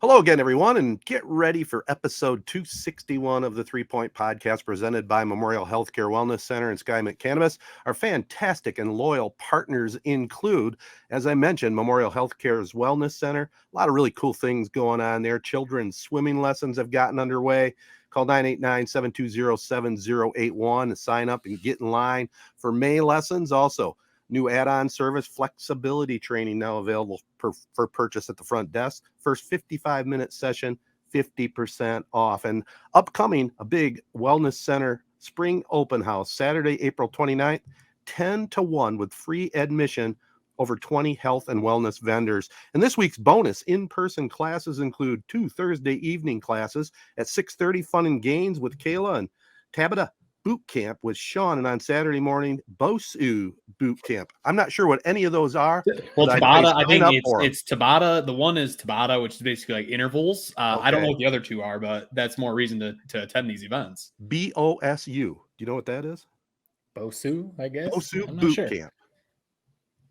Hello again, everyone, and get ready for episode 261 of the 3 Point Podcast presented by Memorial Healthcare Wellness Center and Skymint Cannabis. Our fantastic and loyal partners include, as I mentioned, Memorial Healthcare's Wellness Center. A lot of really cool things going on there. Children's swimming lessons have gotten underway. Call 989-720-7081 to sign up and get in line for May lessons. Also, new add-on service flexibility training now available for purchase at the front desk. First 55-minute session, 50% off. And upcoming, a big wellness center spring open house, Saturday, April 29th, 10 to 1 with free admission, over 20 health and wellness vendors. And this week's bonus in-person classes include 2 Thursday evening classes at 6:30, Fun and Gains with Kayla, and Tabata Boot Camp with Sean, and on Saturday morning, Owosso Boot Camp. I'm not sure what any of those are. Well, Tabata, I think it's Tabata. The one is Tabata, which is basically like intervals. I don't know what the other two are, but that's more reason to attend these events. BOSU. Do you know what that is? Owosso, I guess. Owosso Boot Camp.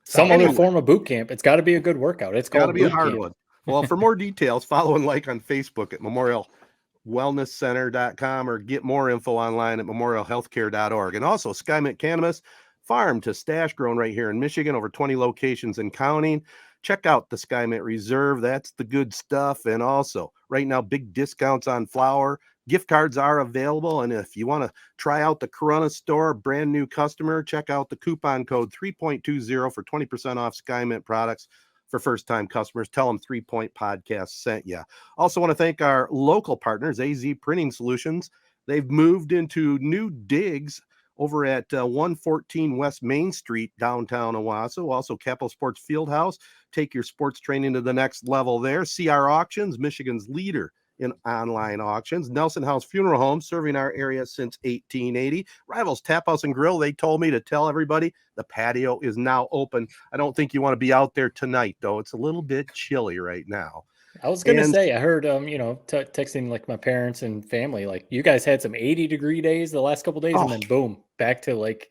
Some other form of boot camp. It's got to be a good workout. It's got to be a hard one. Well, for more details, follow and like on Facebook at memorialwellnesscenter.com or get more info online at memorialhealthcare.org. And also Skymint Cannabis, farm to stash grown right here in Michigan, over 20 locations and counting. Check out the Skymint Reserve. That's the good stuff. And also right now, big discounts on flour. Gift cards are available. And if you want to try out the Corona store, brand new customer, check out the coupon code 3.20 for 20% off Skymint products. For first-time customers, tell them 3 Point Podcast sent you. Also want to thank our local partners, AZEE Printing Solutions. They've moved into new digs over at 114 West Main Street, downtown Owosso. Also, Capital Sports Fieldhouse. Take your sports training to the next level there. CR Auctions, Michigan's leader in online auctions. Nelson House Funeral Home, serving our area since 1880. Rivals Taphouse and Grille, they told me to tell everybody the patio is now open. I don't think you want to be out there tonight, though. It's a little bit chilly right now. I was going to say, I heard, texting like my parents and family, like you guys had some 80-degree days the last couple of days, and then boom, back to like,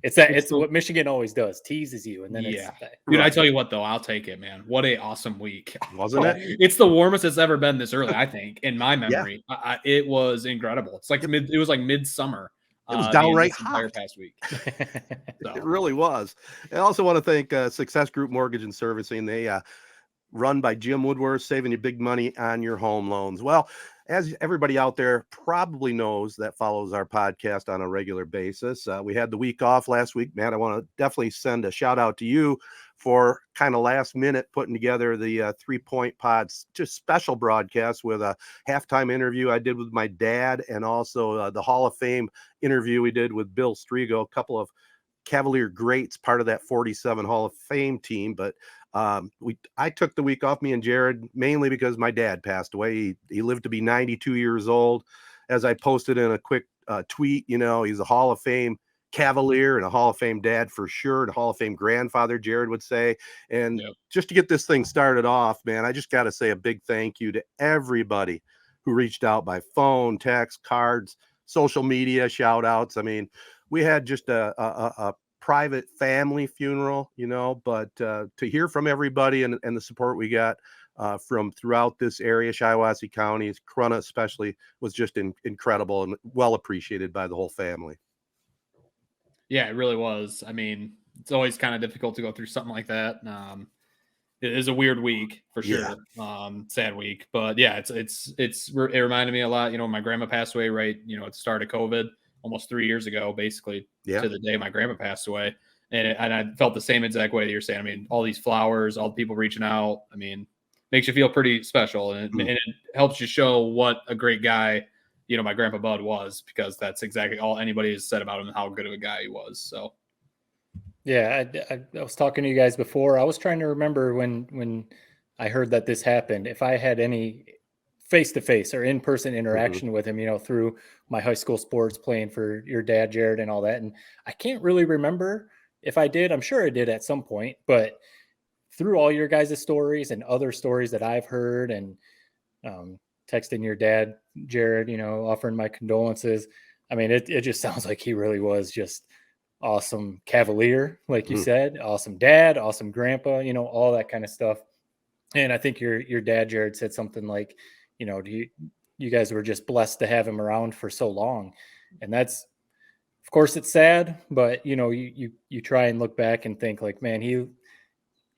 it's what Michigan always does, teases you. And then dude, I tell you what, though, I'll take it, man. What a awesome week. Wasn't it? It's the warmest it's ever been this early, I think, in my memory. Yeah. It was incredible. It's like it was like midsummer. It was downright hot past week. So. It really was. I also want to thank Success Group Mortgage and Servicing. They run by Jim Woodworth, saving you big money on your home loans. Well, as everybody out there probably knows that follows our podcast on a regular basis, we had the week off last week. Matt, I want to definitely send a shout out to you for kind of last minute putting together the 3 Point Pod's just special broadcast with a halftime interview I did with my dad, and also the Hall of Fame interview we did with Bill Strigo, a couple of Cavalier greats, part of that 47 Hall of Fame team. But I took the week off, me and Jared, mainly because my dad passed away. He lived to be 92 years old. As I posted in a quick tweet, he's a Hall of Fame Cavalier and a Hall of Fame dad for sure, and a Hall of Fame grandfather, Jared would say. And just to get this thing started off, man, I just got to say a big thank you to everybody who reached out by phone, text, cards, social media, shout outs. I mean, we had just a private family funeral, but to hear from everybody and the support we got from throughout this area, Shiawassee County, Corona especially, was just incredible and well appreciated by the whole family. Yeah, it really was. I mean, it's always kind of difficult to go through something like that. It is a weird week for sure. Sad week, but yeah, it reminded me a lot. My grandma passed away right, at the start of COVID, almost 3 years ago, basically to the day my grandma passed away. And I felt the same exact way that you're saying. I mean, all these flowers, all the people reaching out, I mean, makes you feel pretty special. And it helps you show what a great guy, my grandpa Bud was, because that's exactly all anybody has said about him and how good of a guy he was. So. Yeah, I was talking to you guys before. I was trying to remember when I heard that this happened, if I had any face-to-face or in-person interaction with him, through my high school sports, playing for your dad, Jared, and all that. And I can't really remember if I did. I'm sure I did at some point, but through all your guys' stories and other stories that I've heard, and texting your dad, Jared, offering my condolences. I mean, it just sounds like he really was just awesome Cavalier, like you said, awesome dad, awesome grandpa, all that kind of stuff. And I think your dad, Jared, said something like, you guys were just blessed to have him around for so long. And that's, of course, it's sad, but you try and look back and think like, man,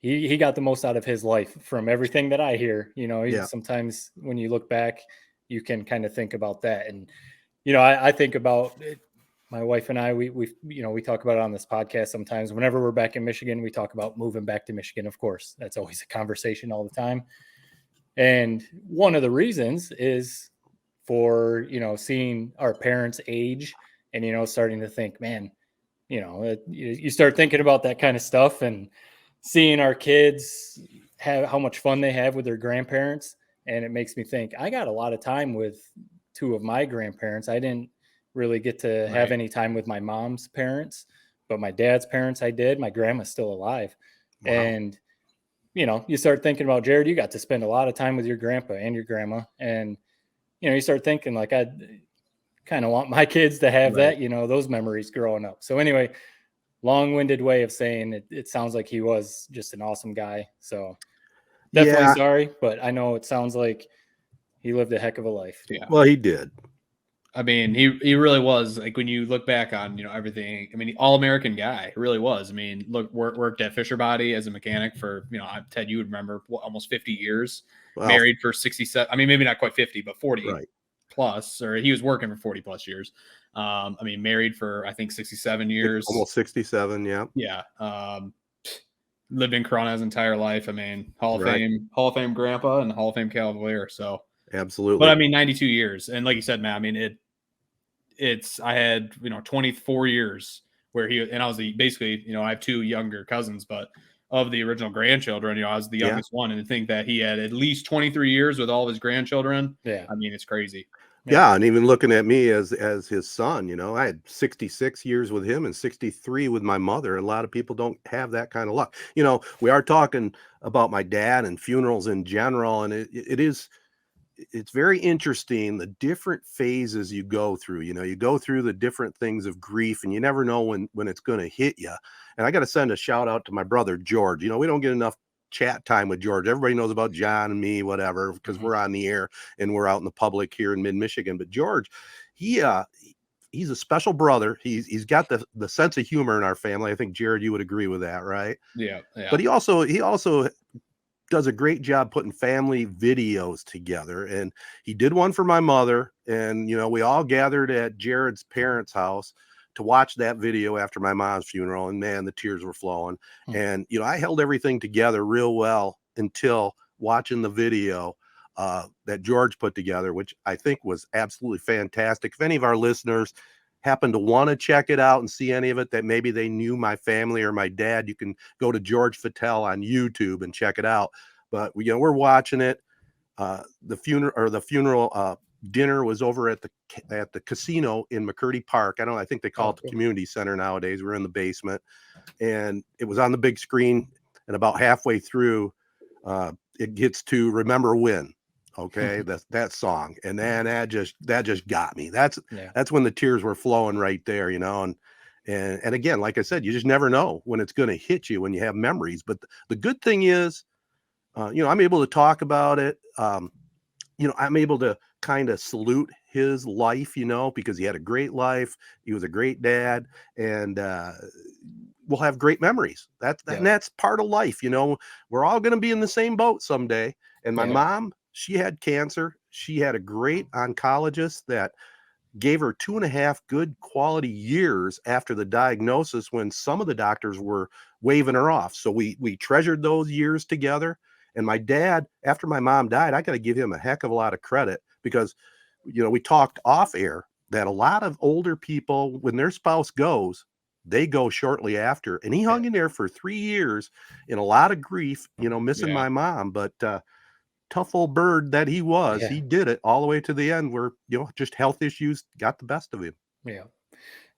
he got the most out of his life from everything that I hear. Sometimes when you look back, you can kind of think about that. And I think about it. My wife and I, we talk about it on this podcast sometimes. Whenever we're back in Michigan, we talk about moving back to Michigan. Of course, that's always a conversation all the time. And one of the reasons is for, seeing our parents age and, starting to think, man, you start thinking about that kind of stuff and seeing our kids have how much fun they have with their grandparents. And it makes me think, I got a lot of time with two of my grandparents. I didn't really get to have any time with my mom's parents, but my dad's parents I did. My grandma's still alive. Wow. And you start thinking about, Jared, you got to spend a lot of time with your grandpa and your grandma, and you start thinking like, I kind of want my kids to have that, those memories growing up. So anyway, long-winded way of saying it sounds like he was just an awesome guy. So definitely sorry, but I know it sounds like he lived a heck of a life. Yeah. Well, he did. I mean, he really was, like, when you look back on, everything, I mean, all-American guy, really was. I mean, look, worked at Fisher Body as a mechanic for, Ted, you would remember, almost 50 years, married for 67. I mean, maybe not quite 50, but 40 plus, or he was working for 40 plus years. I mean, married for, I think, 67 years. Almost 67. Yeah. Yeah. Lived in Corona his entire life. I mean, Hall of Fame grandpa and Hall of Fame Cavalier. So absolutely. But I mean, 92 years. And like you said, Matt, I mean, I had, 24 years where I was basically, I have two younger cousins, but of the original grandchildren, I was the youngest one. And to think that he had at least 23 years with all of his grandchildren. Yeah. I mean, it's crazy. Yeah. And even looking at me as his son, I had 66 years with him and 63 with my mother. A lot of people don't have that kind of luck. We are talking about my dad and funerals in general. And it's very interesting, the different phases you go through. You go through the different things of grief, and you never know when it's going to hit you. And I got to send a shout out to my brother George. We don't get enough chat time with George. Everybody knows about John and me, whatever, because we're on the air and we're out in the public here in mid-Michigan. But George, he's a special brother. He's got the sense of humor in our family. I think, Jared, you would agree with that, right? Yeah. But he also does a great job putting family videos together. And he did one for my mother. And, we all gathered at Jared's parents' house to watch that video after my mom's funeral. And man, the tears were flowing. And, I held everything together real well until watching the video that George put together, which I think was absolutely fantastic. If any of our listeners happen to want to check it out and see any of it that maybe they knew my family or my dad, you can go to George Fattel on YouTube and check it out. But we're watching it. The funeral dinner was over at the casino in McCurdy Park. I think they call it the community center nowadays. We're in the basement, and it was on the big screen. And about halfway through, it gets to Remember When. Okay, that song, and then that just got me. That's when the tears were flowing right there, and again, like I said, you just never know when it's going to hit you when you have memories. But the good thing is, I'm able to talk about it. I'm able to kind of salute his life, because he had a great life. He was a great dad, and we'll have great memories. That's part of life. We're all going to be in the same boat someday. And my mom, she had cancer. She had a great oncologist that gave her 2.5 good quality years after the diagnosis, when some of the doctors were waving her off. So we treasured those years together. And my dad, after my mom died, I got to give him a heck of a lot of credit, because, we talked off air that a lot of older people, when their spouse goes, they go shortly after. And he hung in there for 3 years in a lot of grief, missing my mom. But tough old bird that he was, he did it all the way to the end, where, just health issues got the best of him.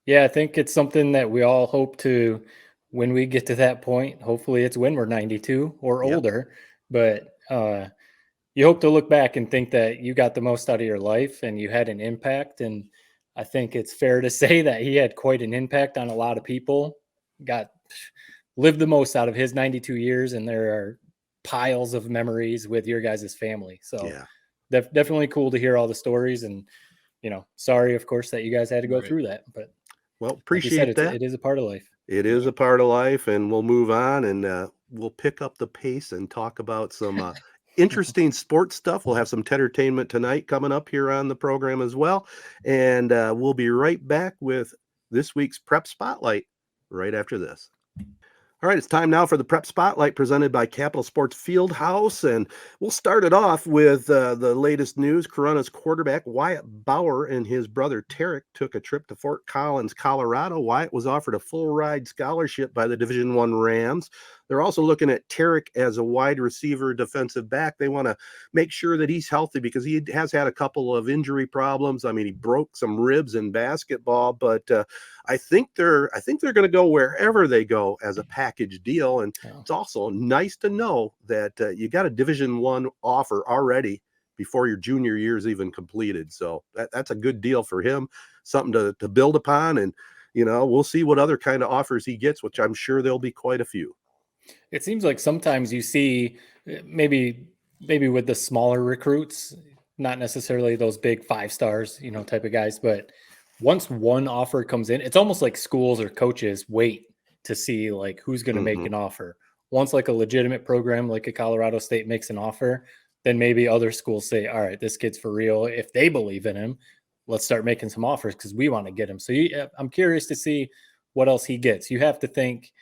Yeah. I think it's something that we all hope to, when we get to that point, hopefully it's when we're 92 or older, but you hope to look back and think that you got the most out of your life and you had an impact. And I think it's fair to say that he had quite an impact on a lot of people, lived the most out of his 92 years. And there are piles of memories with your guys' family. So Yeah. Definitely cool to hear all the stories, and sorry, of course, that you guys had to go through that, but well, like you said, appreciate that. it is a part of life. It is a part of life, and we'll move on, and we'll pick up the pace and talk about some interesting sports stuff. We'll have some Tedertainment Tonight coming up here on the program as well, and we'll be right back with this week's Prep Spotlight right after this. All right, it's time now for the Prep Spotlight presented by Capital Sports Fieldhouse, and we'll start it off with the latest news. Corunna's quarterback Wyatt Bauer and his brother Tarek took a trip to Fort Collins, Colorado. Wyatt was offered a full-ride scholarship by the Division I Rams. They're also looking at Tarek as a wide receiver defensive back. They want to make sure that he's healthy because he has had a couple of injury problems. I mean, he broke some ribs in basketball, but I think they're going to go wherever they go as a package deal. And it's also nice to know that you got a Division I offer already before your junior year is even completed. So that's a good deal for him, something to build upon. And, we'll see what other kind of offers he gets, which I'm sure there'll be quite a few. It seems like sometimes you see maybe with the smaller recruits, not necessarily those big 5 stars, type of guys, but once one offer comes in, it's almost like schools or coaches wait to see like who's going to make an offer. Once like a legitimate program like a Colorado State makes an offer, then maybe other schools say, all right, this kid's for real. If they believe in him, let's start making some offers because we want to get him. So I'm curious to see what else he gets. You have to think,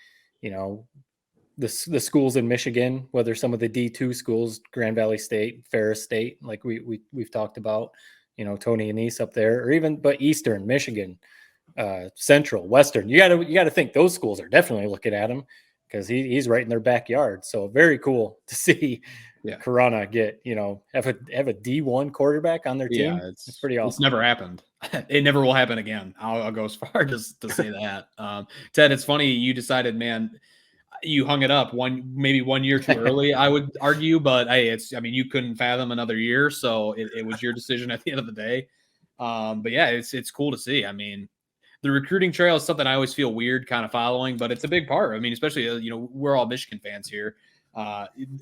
the schools in Michigan, whether some of the D2 schools, Grand Valley State, Ferris State, like we've talked about, Tony Anise up there, but Eastern, Michigan, Central, Western, you got to think those schools are definitely looking at him because he's right in their backyard. So very cool to see Corunna get, have a D1 quarterback on their team. Yeah, it's pretty awesome. It's never happened. It never will happen again. I'll go as far as to say that. Ted, it's funny you decided, man, you hung it up maybe 1 year too early, I would argue, but hey, you couldn't fathom another year, so it was your decision at the end of the day. But yeah, it's cool to see. I mean, the recruiting trail is something I always feel weird kind of following, but it's a big part. I mean, especially we're all Michigan fans here.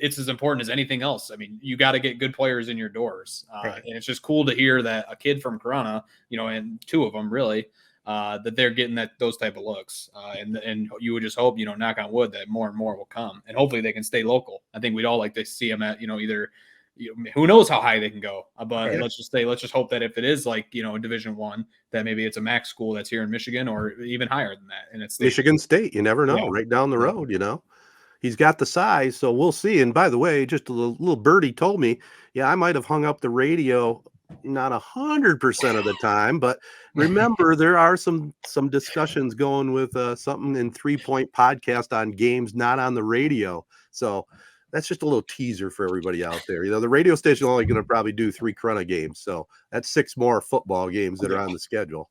It's as important as anything else. I mean, you got to get good players in your doors, and it's just cool to hear that a kid from Corunna, and 2 of them really. That they're getting those type of looks. And you would just hope, knock on wood, that more and more will come. And hopefully they can stay local. I think we'd all like to see them at, either, who knows how high they can go. But let's just hope that if it is like, a Division I, that maybe it's a MAC school that's here in Michigan or even higher than that. And it's Michigan State. You never know. Right down the road, He's got the size, so we'll see. And by the way, just a little birdie told me, I might have hung up the radio not 100% of the time, but remember there are some discussions going with something in 3 Point podcast on games not on the radio. So that's just a little teaser for everybody out there. The radio station is only going to probably do 3 Corunna games, so that's 6 more football games that are on the schedule.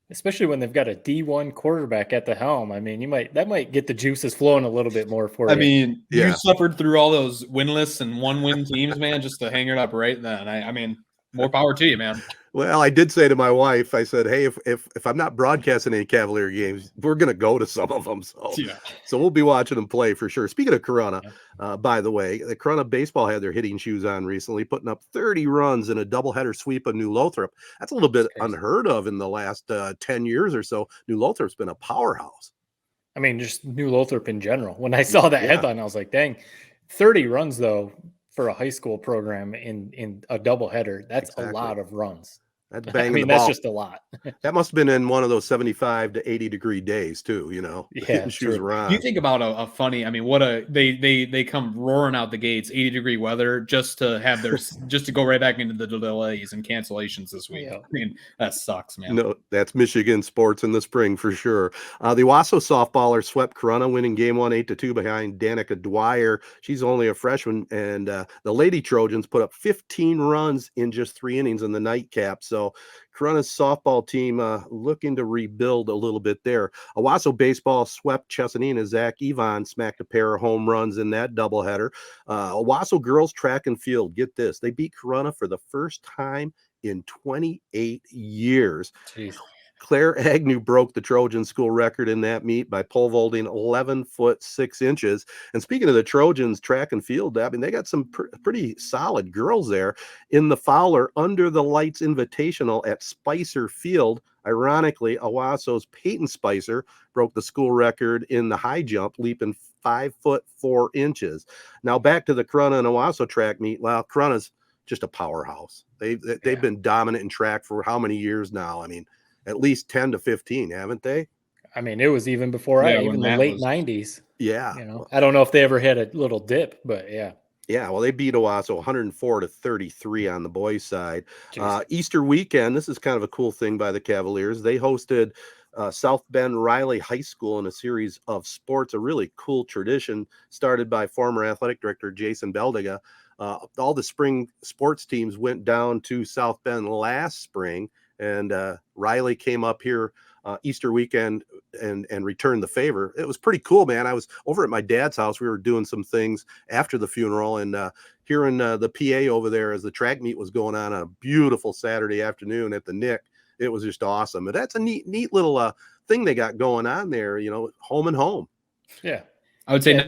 Especially when they've got a D1 quarterback at the helm. I mean, that might get the juices flowing a little bit more for you. I mean, you suffered through all those winless and 1-win teams, man, just to hang it up right then. I mean, more power to you, man. Well, I did say to my wife, I said, hey, if I'm not broadcasting any Cavalier games, we're going to go to some of them. So we'll be watching them play for sure. Speaking of Corunna, by the way, the Corunna baseball had their hitting shoes on recently, putting up 30 runs in a doubleheader sweep of New Lothrop. That's a little bit unheard of in the last 10 years or so. New Lothrop's been a powerhouse. I mean, just New Lothrop in general. When I saw that headline, I was like, dang, 30 runs though. For a high school program in a doubleheader, that's a lot of runs. That's banging the ball. That's just a lot. That must have been in one of those 75 to 80 degree days too, Yeah, shoes were on. You think about a funny, they come roaring out the gates, 80-degree weather, just to have just to go right back into the delays and cancellations this week. I mean, that sucks, man. No, that's Michigan sports in the spring for sure. The Owosso softballers swept Corunna, winning game 1 8-2 behind Danica Dwyer. She's only a freshman, and the Lady Trojans put up 15 runs in just 3 innings in the nightcap. So Corunna's softball team looking to rebuild a little bit there. Owosso baseball swept Chesanina. Zach Evon smacked a pair of home runs in that doubleheader. Owosso girls track and field, get this, they beat Corunna for the first time in 28 years. Jeez. Claire Agnew broke the Trojan school record in that meet by pole vaulting 11 foot 6 inches. And speaking of the Trojans track and field, I mean, they got some pretty solid girls there in the Fowler Under the Lights Invitational at Spicer Field. Ironically, Owosso's Peyton Spicer broke the school record in the high jump, leaping 5 foot 4 inches. Now back to the Corunna and Owosso track meet. Well, Corunna's just a powerhouse. They've been dominant in track for how many years now? I mean, at least 10 to 15, haven't they? I mean, it was even before even the late 90s. Yeah. You know, I don't know if they ever had a little dip, but yeah. Yeah, well, they beat Owosso 104 to 33 on the boys' side. Easter weekend, this is kind of a cool thing by the Cavaliers. They hosted South Bend Riley High School in a series of sports, a really cool tradition started by former athletic director Jason Beldiga. All the spring sports teams went down to South Bend last spring, and Riley came up here Easter weekend and returned the favor. It was pretty cool, man. I was over at my dad's house. We were doing some things after the funeral, and hearing the PA over there as the track meet was going on a beautiful Saturday afternoon at the Nick. It was just awesome. And that's a neat little thing they got going on there, you know, home and home. Yeah. I would say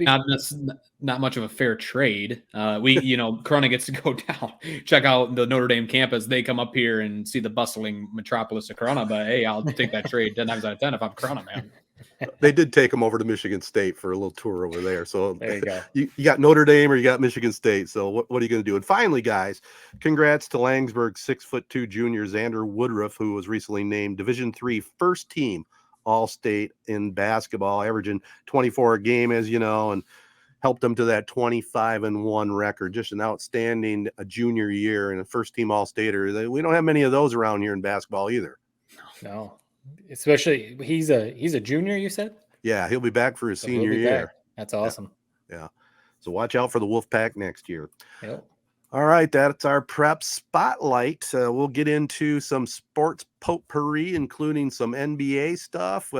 not much of a fair trade. Corunna gets to go down, check out the Notre Dame campus. They come up here and see the bustling metropolis of Corunna. But hey, I'll take that trade 10 times out of 10 if I'm Corunna, man. They did take them over to Michigan State for a little tour over there. So there you go. You got Notre Dame or you got Michigan State. So what are you going to do? And finally, guys, congrats to Langsburg's 6'2" junior Xander Woodruff, who was recently named Division III first team All-State in basketball, averaging 24 a game, as you know, and helped them to that 25-1 record. Just an outstanding junior year and a first-team All-Stater. We don't have many of those around here in basketball either. No, especially he's a junior. You said? Yeah, he'll be back for his senior year. Back. That's awesome. Yeah. So watch out for the Wolfpack next year. Yep. All right, that's our prep spotlight. We'll get into some sports potpourri, including some NBA stuff.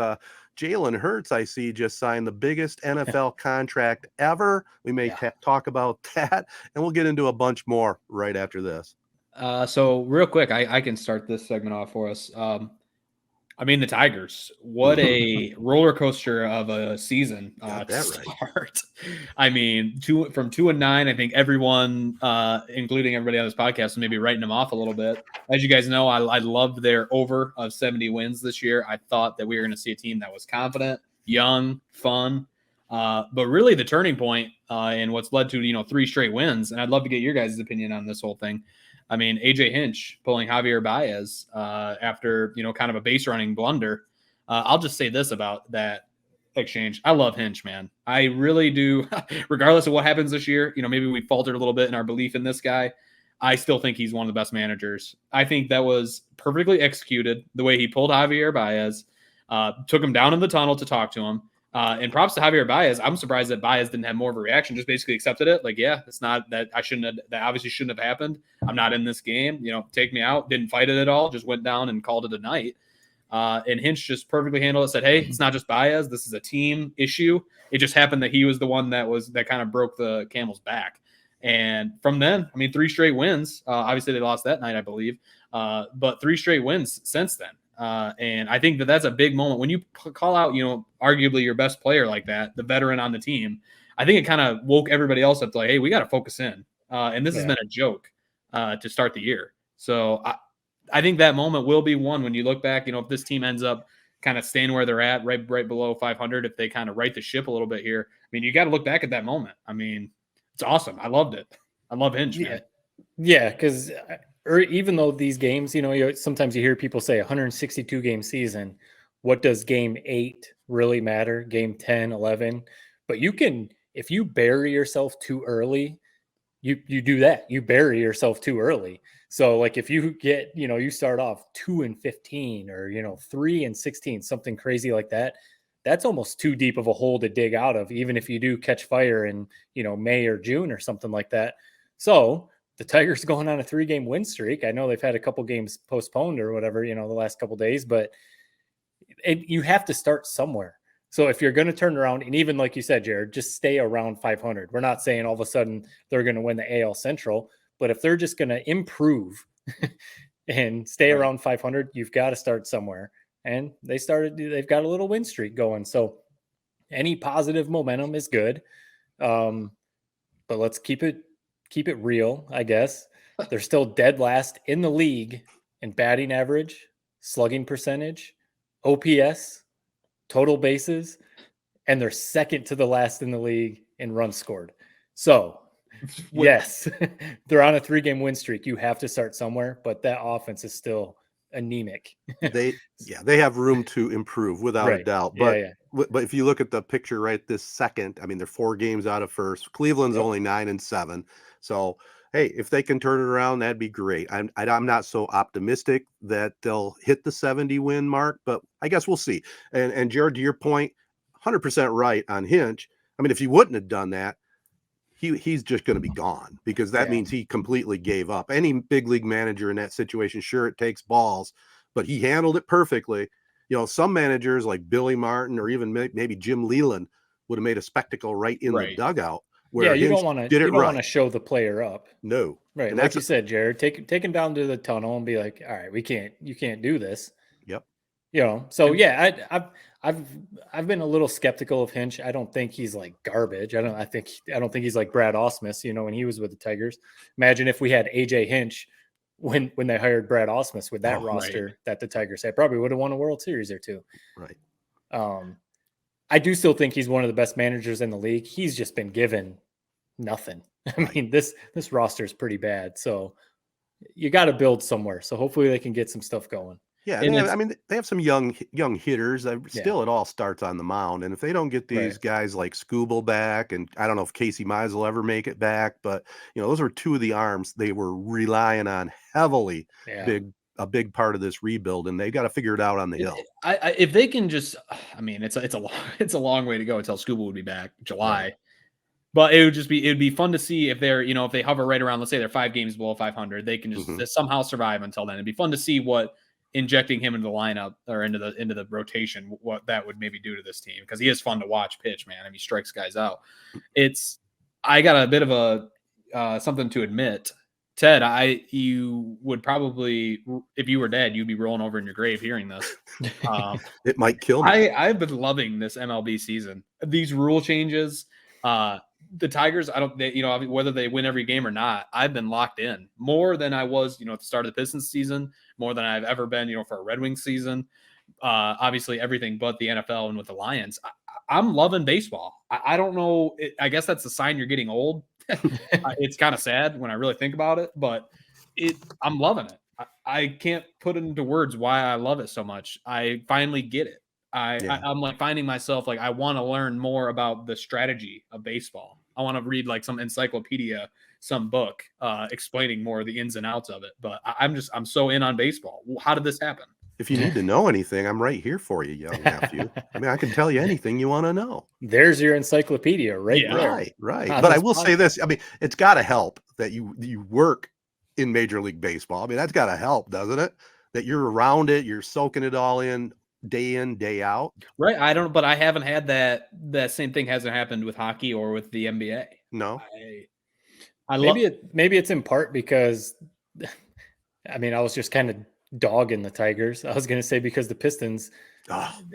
Jalen Hurts, I see, just signed the biggest NFL contract ever. We may talk about that, and we'll get into a bunch more right after this. So real quick, I can start this segment off for us. I mean, the Tigers, what a roller coaster of a season to start. Right. I mean, from 2-9, I think everyone, including everybody on this podcast, is maybe writing them off a little bit. As you guys know, I loved their over of 70 wins this year. I thought that we were going to see a team that was confident, young, fun, but really the turning point and what's led to, 3 straight wins. And I'd love to get your guys' opinion on this whole thing. I mean, AJ Hinch pulling Javier Baez after, kind of a base running blunder. I'll just say this about that exchange. I love Hinch, man. I really do. Regardless of what happens this year, maybe we faltered a little bit in our belief in this guy. I still think he's one of the best managers. I think that was perfectly executed the way he pulled Javier Baez, took him down in the tunnel to talk to him. And props to Javier Baez. I'm surprised that Baez didn't have more of a reaction, just basically accepted it. Like, yeah, it's not that that obviously shouldn't have happened. I'm not in this game, take me out. Didn't fight it at all. Just went down and called it a night. And Hinch just perfectly handled it. Said, hey, it's not just Baez. This is a team issue. It just happened that he was the one that kind of broke the camel's back. And from then, 3 straight wins. Obviously they lost that night, I believe. But 3 straight wins since then. And I think that's a big moment when you call out, arguably your best player like that, the veteran on the team. I think it kind of woke everybody else up to like, hey, we got to focus in. And this has been a joke to start the year. So I think that moment will be one when you look back, if this team ends up kind of staying where they're at, right below 500, if they kind of right the ship a little bit here. You got to look back at that moment. It's awesome. I loved it. I love Hinch, man. Yeah, because even though these games, sometimes you hear people say 162 game season, what does game 8 really matter? Game 10, 11. But if you bury yourself too early, you do that. You bury yourself too early. So like if you get, you start off 2-15 or, 3-16, something crazy like that, that's almost too deep of a hole to dig out of, even if you do catch fire in, May or June or something like that. So the Tigers going on a 3-game win streak. I know they've had a couple games postponed or whatever, the last couple days, but you have to start somewhere. So if you're going to turn around, and even like you said, Jared, just stay around 500. We're not saying all of a sudden they're going to win the AL Central, but if they're just going to improve and stay around 500, you've got to start somewhere. and they've got a little win streak going. So any positive momentum is good. But let's keep it real, I guess. They're still dead last in the league in batting average, slugging percentage, OPS, total bases, and they're second to the last in the league in runs scored. So, yes, they're on a 3-game win streak. You have to start somewhere, but that offense is still anemic. They have room to improve without a doubt. But but if you look at the picture right this second, I mean, they're 4 games out of first. Cleveland's only 9-7. So, hey, if they can turn it around, that'd be great. I'm not so optimistic that they'll hit the 70 win mark, but I guess we'll see. And Jared, to your point, 100% right on Hinch. I mean, if he wouldn't have done that, he's just going to be gone, because that means he completely gave up. Any big league manager in that situation, sure, it takes balls, but he handled it perfectly. You know, some managers like Billy Martin or even maybe Jim Leland would have made a spectacle right in the dugout. Where you don't want to show the player up. No, right? And like you said, Jared, take him down to the tunnel and be like, all right, you can't do this. Yep. You know, so I've been a little skeptical of Hinch. I don't think he's like garbage. I don't think he's like Brad Ausmus, you know, when he was with the Tigers. Imagine if we had AJ Hinch when they hired Brad Ausmus with that roster that the Tigers had. Probably would have won a World Series or two. Right. I do still think he's one of the best managers in the league. He's just been given nothing. I mean, this roster is pretty bad. So you got to build somewhere. So hopefully they can get some stuff going. Yeah, they have some young hitters. Still, it all starts on the mound, and if they don't get these guys like Scooble back, and I don't know if Casey Mize will ever make it back, but you know, those were 2 of the arms they were relying on heavily. A big part of this rebuild, and they got to figure it out on the hill. If they can just, I mean, it's a long way to go until Scooble would be back July. Right. But it'd be fun to see if they're, you know, if they hover right around, let's say they're 5 games below 500, they can just somehow survive until then. It'd be fun to see what injecting him into the lineup or into the rotation, what that would maybe do to this team, because he is fun to watch pitch, man. I mean, he strikes guys out. I got a bit of a something to admit. Ted, you would probably, if you were dead, you'd be rolling over in your grave hearing this. It might kill me. I've been loving this MLB season. These rule changes, the Tigers, whether they win every game or not, I've been locked in more than I was, you know, at the start of the Pistons season, more than I've ever been, you know, for a Red Wings season. Obviously everything but the NFL and with the Lions. I'm loving baseball. I don't know. I guess that's a sign you're getting old. It's kind of sad when I really think about it, but I'm loving it. I can't put it into words why I love it so much. I finally get it. I'm like finding myself like I want to learn more about the strategy of baseball. I want to read like some encyclopedia, some book explaining more of the ins and outs of it. But I'm so in on baseball. How did this happen? If you need to know anything, I'm right here for you, young nephew. I mean, I can tell you anything you want to know. There's your encyclopedia right there. Right. But I will say this. I mean, it's got to help that you work in Major League Baseball. I mean, that's got to help, doesn't it? That you're around it, you're soaking it all in, day out. Right. But I haven't had that same thing hasn't happened with hockey or with the NBA. No. Maybe it's in part because, I mean, I was just kind of dogging the Tigers. I was going to say because the Pistons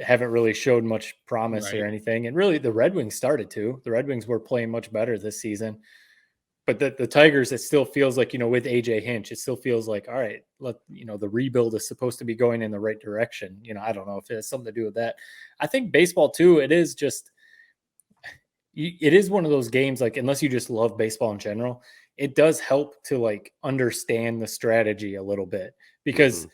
haven't really showed much promise or anything. And really the Red Wings started to. The Red Wings were playing much better this season. But the Tigers, it still feels like, you know, with AJ Hinch, it still feels like, all right, the rebuild is supposed to be going in the right direction. You know, I don't know if it has something to do with that. I think baseball too, it is one of those games, like, unless you just love baseball in general, it does help to like understand the strategy a little bit, because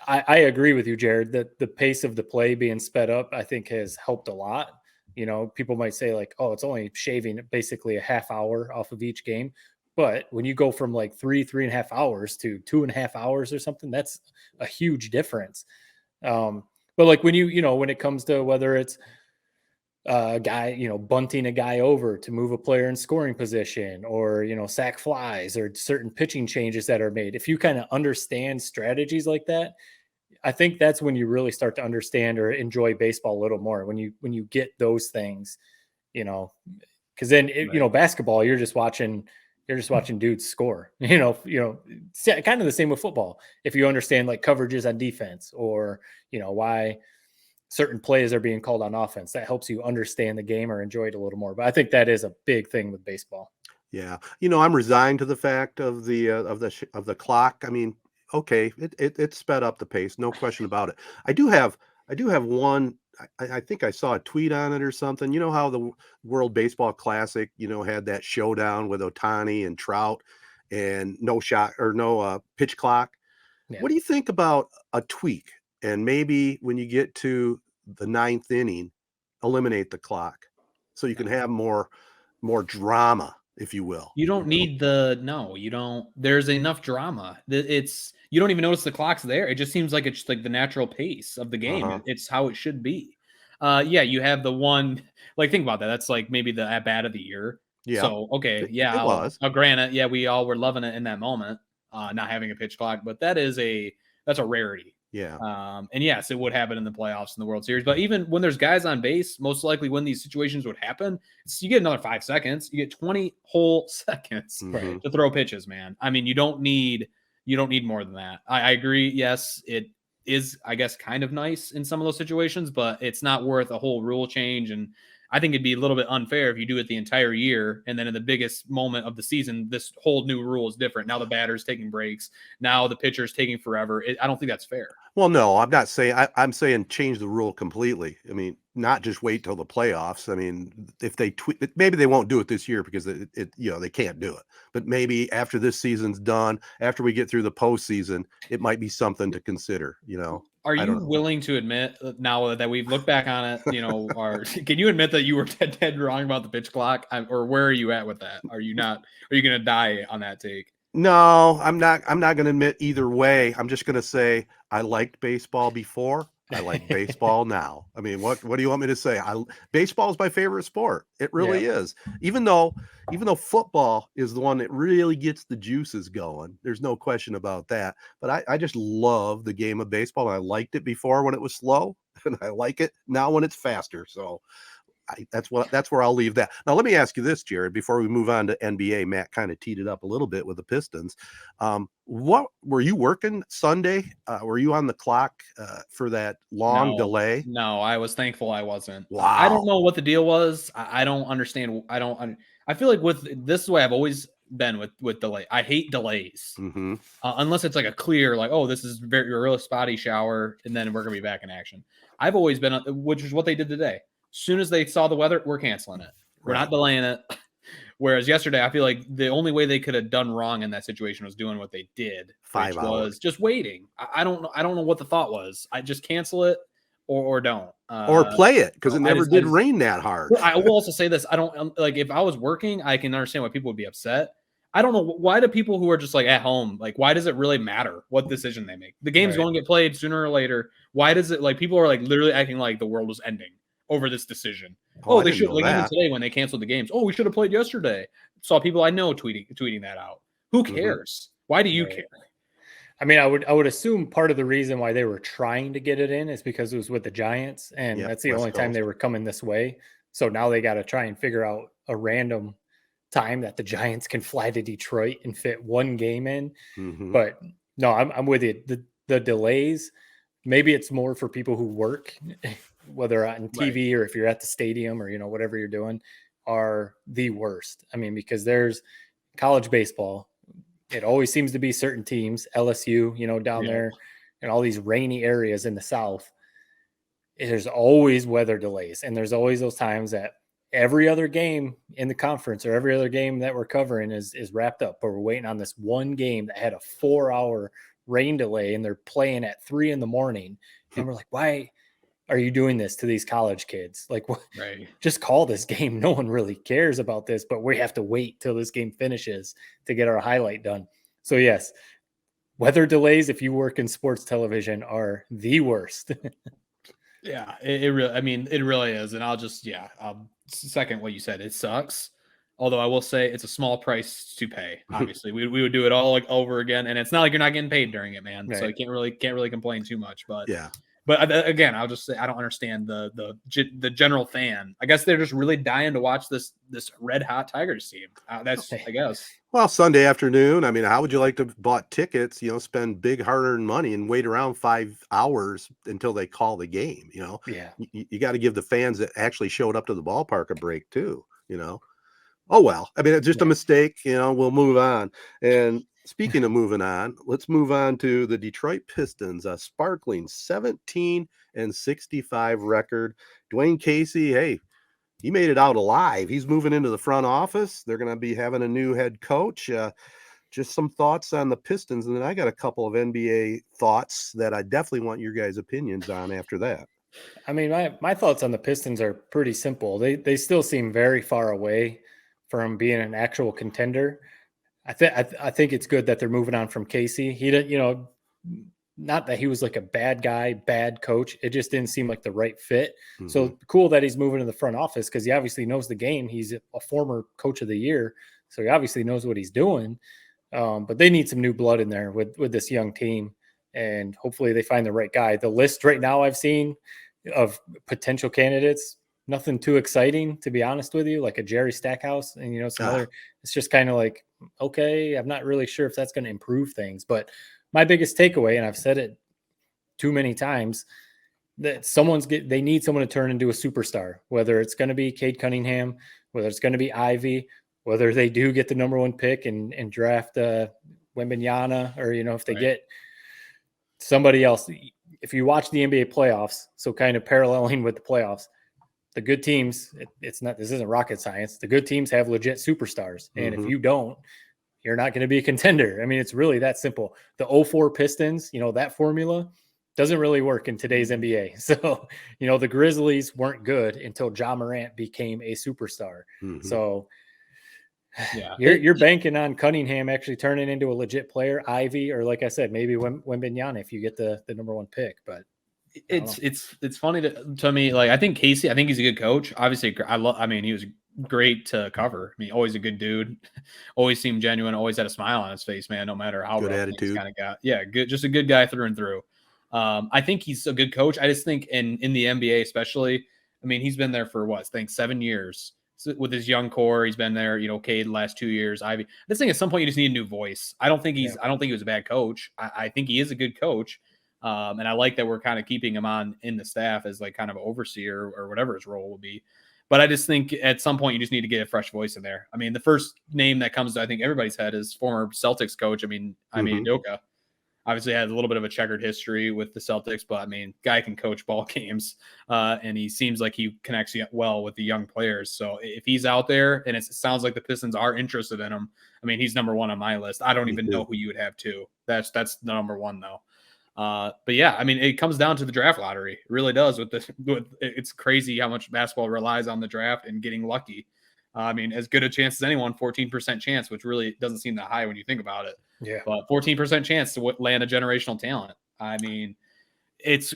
I agree with you, Jared, that the pace of the play being sped up, I think has helped a lot. You know, people might say like, oh, it's only shaving basically a half hour off of each game. But when you go from like 3.5 hours to 2.5 hours or something, that's a huge difference. But like when when it comes to whether it's a guy, bunting a guy over to move a player in scoring position, or, sack flies, or certain pitching changes that are made, if you kind of understand strategies like that, I think that's when you really start to understand or enjoy baseball a little more, when you get those things, because then, basketball, you're just watching, You're just watching dudes score, kind of the same with football. If you understand like coverages on defense or, why certain plays are being called on offense, that helps you understand the game or enjoy it a little more. But I think that is a big thing with baseball. Yeah. I'm resigned to the fact of the clock. I mean, okay, it sped up the pace, no question about it. I do have one. I think I saw a tweet on it or something. You know how the World Baseball Classic, had that showdown with Ohtani and Trout, and no shot or no pitch clock. Yeah. What do you think about a tweak? And maybe when you get to the ninth inning, eliminate the clock so you can have more drama, if you will. You don't need you don't. There's enough drama. You don't even notice the clock's there. It just seems like it's like the natural pace of the game. It's how it should be. Yeah, you have the one, like, think about that. That's like maybe the at bat of the year. Yeah. So, okay. Yeah. I'll grant it. Yeah. We all were loving it in that moment, not having a pitch clock, but that's a rarity. Yeah. And yes, it would happen in the playoffs in the World Series, but even when there's guys on base, most likely when these situations would happen, you get another 5 seconds, you get 20 whole seconds to throw pitches, man. I mean, you don't need more than that. I agree. Yes, it is, I guess, kind of nice in some of those situations, but it's not worth a whole rule change. And I think it'd be a little bit unfair if you do it the entire year, and then in the biggest moment of the season, this whole new rule is different. Now the batter's taking breaks. Now the pitcher's taking forever. I don't think that's fair. Well, no, I'm not saying. I'm saying change the rule completely. I mean, not just wait till the playoffs. I mean, if they maybe they won't do it this year because they can't do it. But maybe after this season's done, after we get through the postseason, it might be something to consider. Are you willing to admit now that we've looked back on it, can you admit that you were dead wrong about the pitch clock, or where are you at with that? Are you going to die on that take? No, I'm not going to admit either way. I'm just going to say I liked baseball before. I like baseball now. I mean, what do you want me to say? Baseball is my favorite sport. It really is. Even though football is the one that really gets the juices going. There's no question about that. But I just love the game of baseball. I liked it before when it was slow, and I like it now when it's faster. So that's where I'll leave that. Now, let me ask you this, Jared, before we move on to NBA. Matt kind of teed it up a little bit with the Pistons. What were you working Sunday? Were you on the clock for that long delay? No, I was thankful I wasn't. Wow. I don't know what the deal was. I don't understand. I feel like this is the way I've always been with delay. I hate delays unless it's like a clear, like, oh, this is a real spotty shower, and then we're gonna be back in action. I've always been, which is what they did today. As soon as they saw the weather, we're canceling it. We're not delaying it. Whereas yesterday, I feel like the only way they could have done wrong in that situation was doing what they did, 5 hours. Was just waiting. I don't know what the thought was. I just cancel it or don't. Or play it, because it never did rain that hard. I will also say this. I don't like, if I was working, I can understand why people would be upset. I don't know why do people who are just like at home, like, why does it really matter what decision they make? The game's going to get played sooner or later. Why does it, like, people are like literally acting like the world was ending over this decision. They should, like, even today when they canceled the games. Oh, we should have played yesterday. Saw people I know tweeting that out. Who cares? Why do you care? I mean, I would assume part of the reason why they were trying to get it in is because it was with the Giants, and that's the only time they were coming this way. So now they got to try and figure out a random time that the Giants can fly to Detroit and fit one game in. But no, I'm with you. The delays, maybe it's more for people who work, whether on TV or if you're at the stadium or, whatever you're doing, are the worst. I mean, because there's college baseball. It always seems to be certain teams, LSU, down there, and all these rainy areas in the South. There's always weather delays. And there's always those times that every other game in the conference or every other game that we're covering is wrapped up, but we're waiting on this one game that had a 4-hour rain delay, and they're playing at 3 a.m. And we're like, why are you doing this to these college kids? Like, what? Just call this game. No one really cares about this, but we have to wait till this game finishes to get our highlight done. So yes, weather delays, if you work in sports television, are the worst. It really is. And I'll second what you said. It sucks. Although I will say it's a small price to pay. Obviously, we would do it all like over again, and it's not like you're not getting paid during it, man. So you can't really complain too much. But But again, I'll just say I don't understand the general fan. I guess they're just really dying to watch this red hot Tigers team. That's I guess. Well, Sunday afternoon. I mean, how would you like to have bought tickets? Spend big hard-earned money and wait around 5 hours until they call the game. Yeah. You got to give the fans that actually showed up to the ballpark a break too. Oh well. I mean, it's just a mistake. We'll move on. And speaking of moving on, let's move on to the Detroit Pistons, a sparkling 17-65 record. Dwayne Casey, hey, he made it out alive. He's moving into the front office. They're going to be having a new head coach. Just some thoughts on the Pistons. And then I got a couple of NBA thoughts that I definitely want your guys' opinions on after that. I mean, my thoughts on the Pistons are pretty simple. They still seem very far away from being an actual contender. I think it's good that they're moving on from Casey. He didn't, not that he was like a bad guy, bad coach. It just didn't seem like the right fit. Mm-hmm. So cool that he's moving to the front office because he obviously knows the game. He's a former coach of the year, so he obviously knows what he's doing. But they need some new blood in there with this young team, and hopefully they find the right guy. The list right now I've seen of potential candidates, nothing too exciting, to be honest with you, like a Jerry Stackhouse and, some other, it's just kind of like, okay, I'm not really sure if that's going to improve things. But my biggest takeaway, and I've said it too many times, that they need someone to turn into a superstar, whether it's going to be Cade Cunningham, whether it's going to be Ivy, whether they do get the number one pick and draft Wembanyama, or, if they get somebody else. If you watch the NBA playoffs, so kind of paralleling with the playoffs, the good teams, this isn't rocket science. The good teams have legit superstars. And if you don't, you're not going to be a contender. I mean, it's really that simple. The 04 Pistons, that formula doesn't really work in today's NBA. So, the Grizzlies weren't good until Ja Morant became a superstar. So yeah, you're banking on Cunningham actually turning into a legit player, Ivy, or like I said, maybe Wembanyama if you get the number one pick. But it's funny to me. Like, I think Casey, I think he's a good coach. Obviously, he was great to cover. I mean, always a good dude, always seemed genuine, always had a smile on his face, man, no matter how good attitude kind of guy. Yeah, good, just a good guy through and through. I think he's a good coach. I just think in the NBA, especially, I mean, he's been there for 7 years with his young core. He's been there, Cade the last 2 years. Ivy. I just think at some point you just need a new voice. I don't think he was a bad coach. I think he is a good coach. And I like that we're kind of keeping him on in the staff as like kind of an overseer or whatever his role will be. But I just think at some point you just need to get a fresh voice in there. I mean, the first name that comes to I think everybody's head is former Celtics coach. I mean, Udoka obviously had a little bit of a checkered history with the Celtics, but I mean, guy can coach ball games, and he seems like he connects well with the young players. So if he's out there, and it sounds like the Pistons are interested in him, I mean, he's number one on my list. I don't even know who you would have two. That's the number one though. But yeah, I mean, it comes down to the draft lottery. It really does. It's crazy how much basketball relies on the draft and getting lucky. I mean, as good a chance as anyone, 14% chance, which really doesn't seem that high when you think about it. Yeah. But 14% chance to land a generational talent. I mean, it's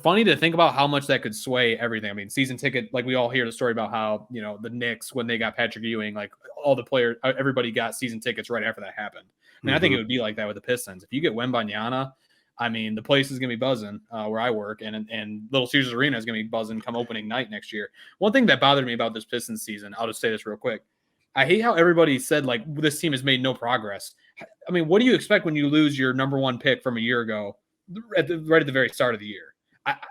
funny to think about how much that could sway everything. I mean, season ticket, like we all hear the story about how, the Knicks, when they got Patrick Ewing, like all the players, everybody got season tickets right after that happened. I mean, I think it would be like that with the Pistons. If you get Wembanyama, I mean, the place is going to be buzzing where I work, and Little Caesars Arena is going to be buzzing come opening night next year. One thing that bothered me about this Pistons season, I'll just say this real quick. I hate how everybody said, like, this team has made no progress. I mean, what do you expect when you lose your number one pick from a year ago right at the very start of the year?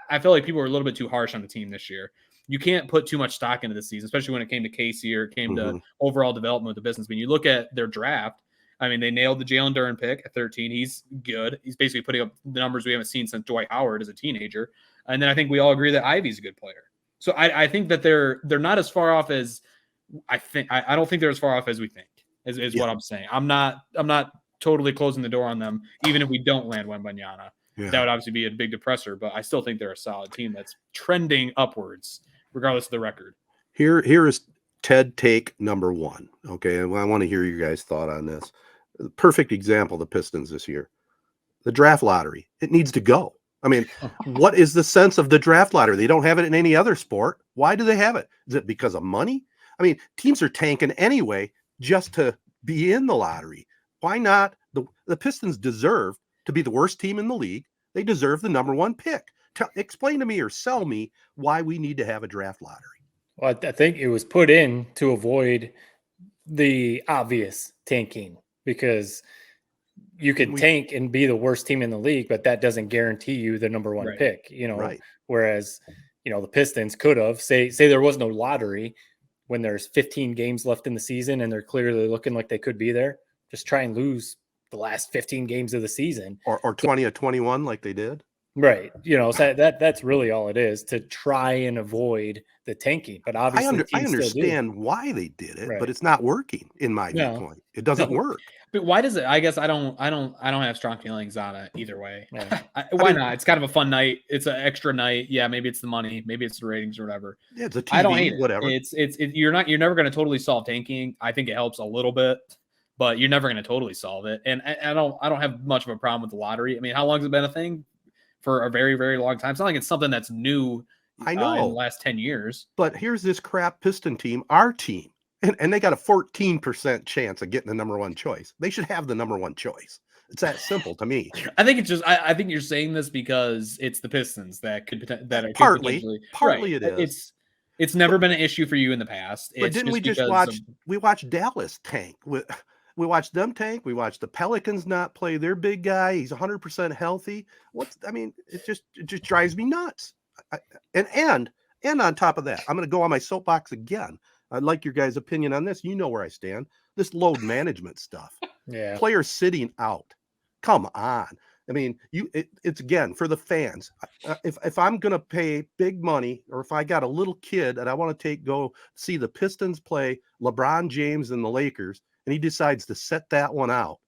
I feel like people were a little bit too harsh on the team this year. You can't put too much stock into the season, especially when it came to Casey or it came to overall development of the business. When you look at their draft, I mean, they nailed the Jalen Duren pick at 13. He's good. He's basically putting up the numbers we haven't seen since Dwight Howard as a teenager. And then I think we all agree that Ivy's a good player. So I think that they're not as far off as I think. I don't think they're as far off as we think. Is what I'm saying. I'm not totally closing the door on them, even if we don't land Wembanyama. Yeah. That would obviously be a big depressor, but I still think they're a solid team that's trending upwards, regardless of the record. Here is Ted take number one. Okay, and I want to hear your guys' thought on this. The perfect example, the Pistons this year. The draft lottery. It needs to go. I mean, what is the sense of the draft lottery? They don't have it in any other sport. Why do they have it? Is it because of money? I mean, teams are tanking anyway just to be in the lottery. Why not? The Pistons deserve to be the worst team in the league. They deserve the number one pick. Explain to me or sell me why we need to have a draft lottery. Well, I think it was put in to avoid the obvious tanking, because you could tank and be the worst team in the league, but that doesn't guarantee you the number one pick, Right. Whereas, the Pistons could have, say there was no lottery when there's 15 games left in the season and they're clearly looking like they could be there, just try and lose the last 15 games of the season. Or 20 of 21 like they did. Right. So that's really all it is, to try and avoid the tanking. But obviously I understand why they did it, but it's not working in my viewpoint. It doesn't work. But why does it? I guess I don't have strong feelings on it either way. Yeah. Why not? It's kind of a fun night. It's an extra night. Yeah, maybe it's the money, maybe it's the ratings or whatever. Yeah, it's a TV, I don't hate whatever. You're never going to totally solve tanking. I think it helps a little bit, but you're never going to totally solve it. And I don't have much of a problem with the lottery. I mean, how long has it been a thing? For a very, very long time. It's not like it's something that's new. I know in the last 10 years. But here's this crap Piston team, our team, and they got a 14% chance of getting the number one choice. They should have the number one choice. It's that simple to me. I think it's just. I think you're saying this because it's the Pistons that are partly right. It is. It's never been an issue for you in the past. But didn't we just watch? We watched Dallas tank with. We watched them tank. We watched the Pelicans not play their big guy. He's 100% healthy. It just drives me nuts. And on top of that, I'm going to go on my soapbox again. I'd like your guys' opinion on this. You know where I stand. This load management stuff. Yeah. Players sitting out. Come on. I mean, it's again for the fans. If I'm going to pay big money, or if I got a little kid and I want to go see the Pistons play LeBron James and the Lakers, and he decides to set that one out,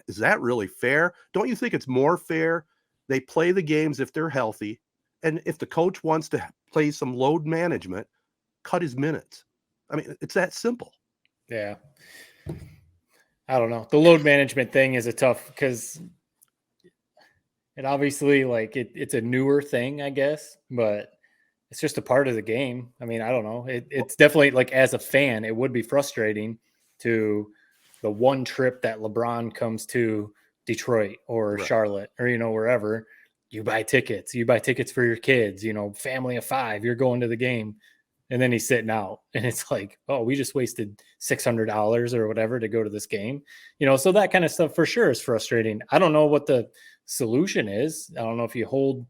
is that really fair? Don't you think it's more fair they play the games if they're healthy, and if the coach wants to play some load management, cut his minutes? I mean, it's that simple. Yeah. I don't know. The load management thing is a tough, because it obviously, it's a newer thing, I guess, but it's just a part of the game. I mean, I don't know. It's definitely, as a fan, it would be frustrating to the one trip that LeBron comes to Detroit or Charlotte or, wherever. You buy tickets for your kids, family of 5, you're going to the game, and then he's sitting out, and it's like, oh, we just wasted $600 or whatever to go to this game, so that kind of stuff for sure is frustrating. I don't know what the solution is. I don't know if you hold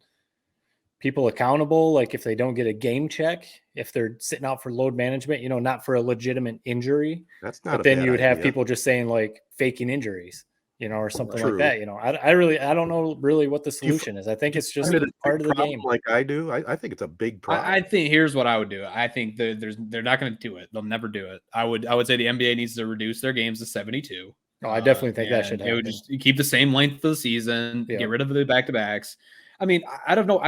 people accountable, if they don't get a game check, if they're sitting out for load management, not for a legitimate injury. That's not. But then you would have people just saying faking injuries, or something like that. I don't know really what the solution is. I think it's just part of the game. Like I do. I think it's a big problem. I think here's what I would do. I think they're not going to do it. They'll never do it. I would say the NBA needs to reduce their games to 72. Oh, I definitely think that should happen. It would just keep the same length of the season, get rid of the back-to-backs. I mean, I don't know.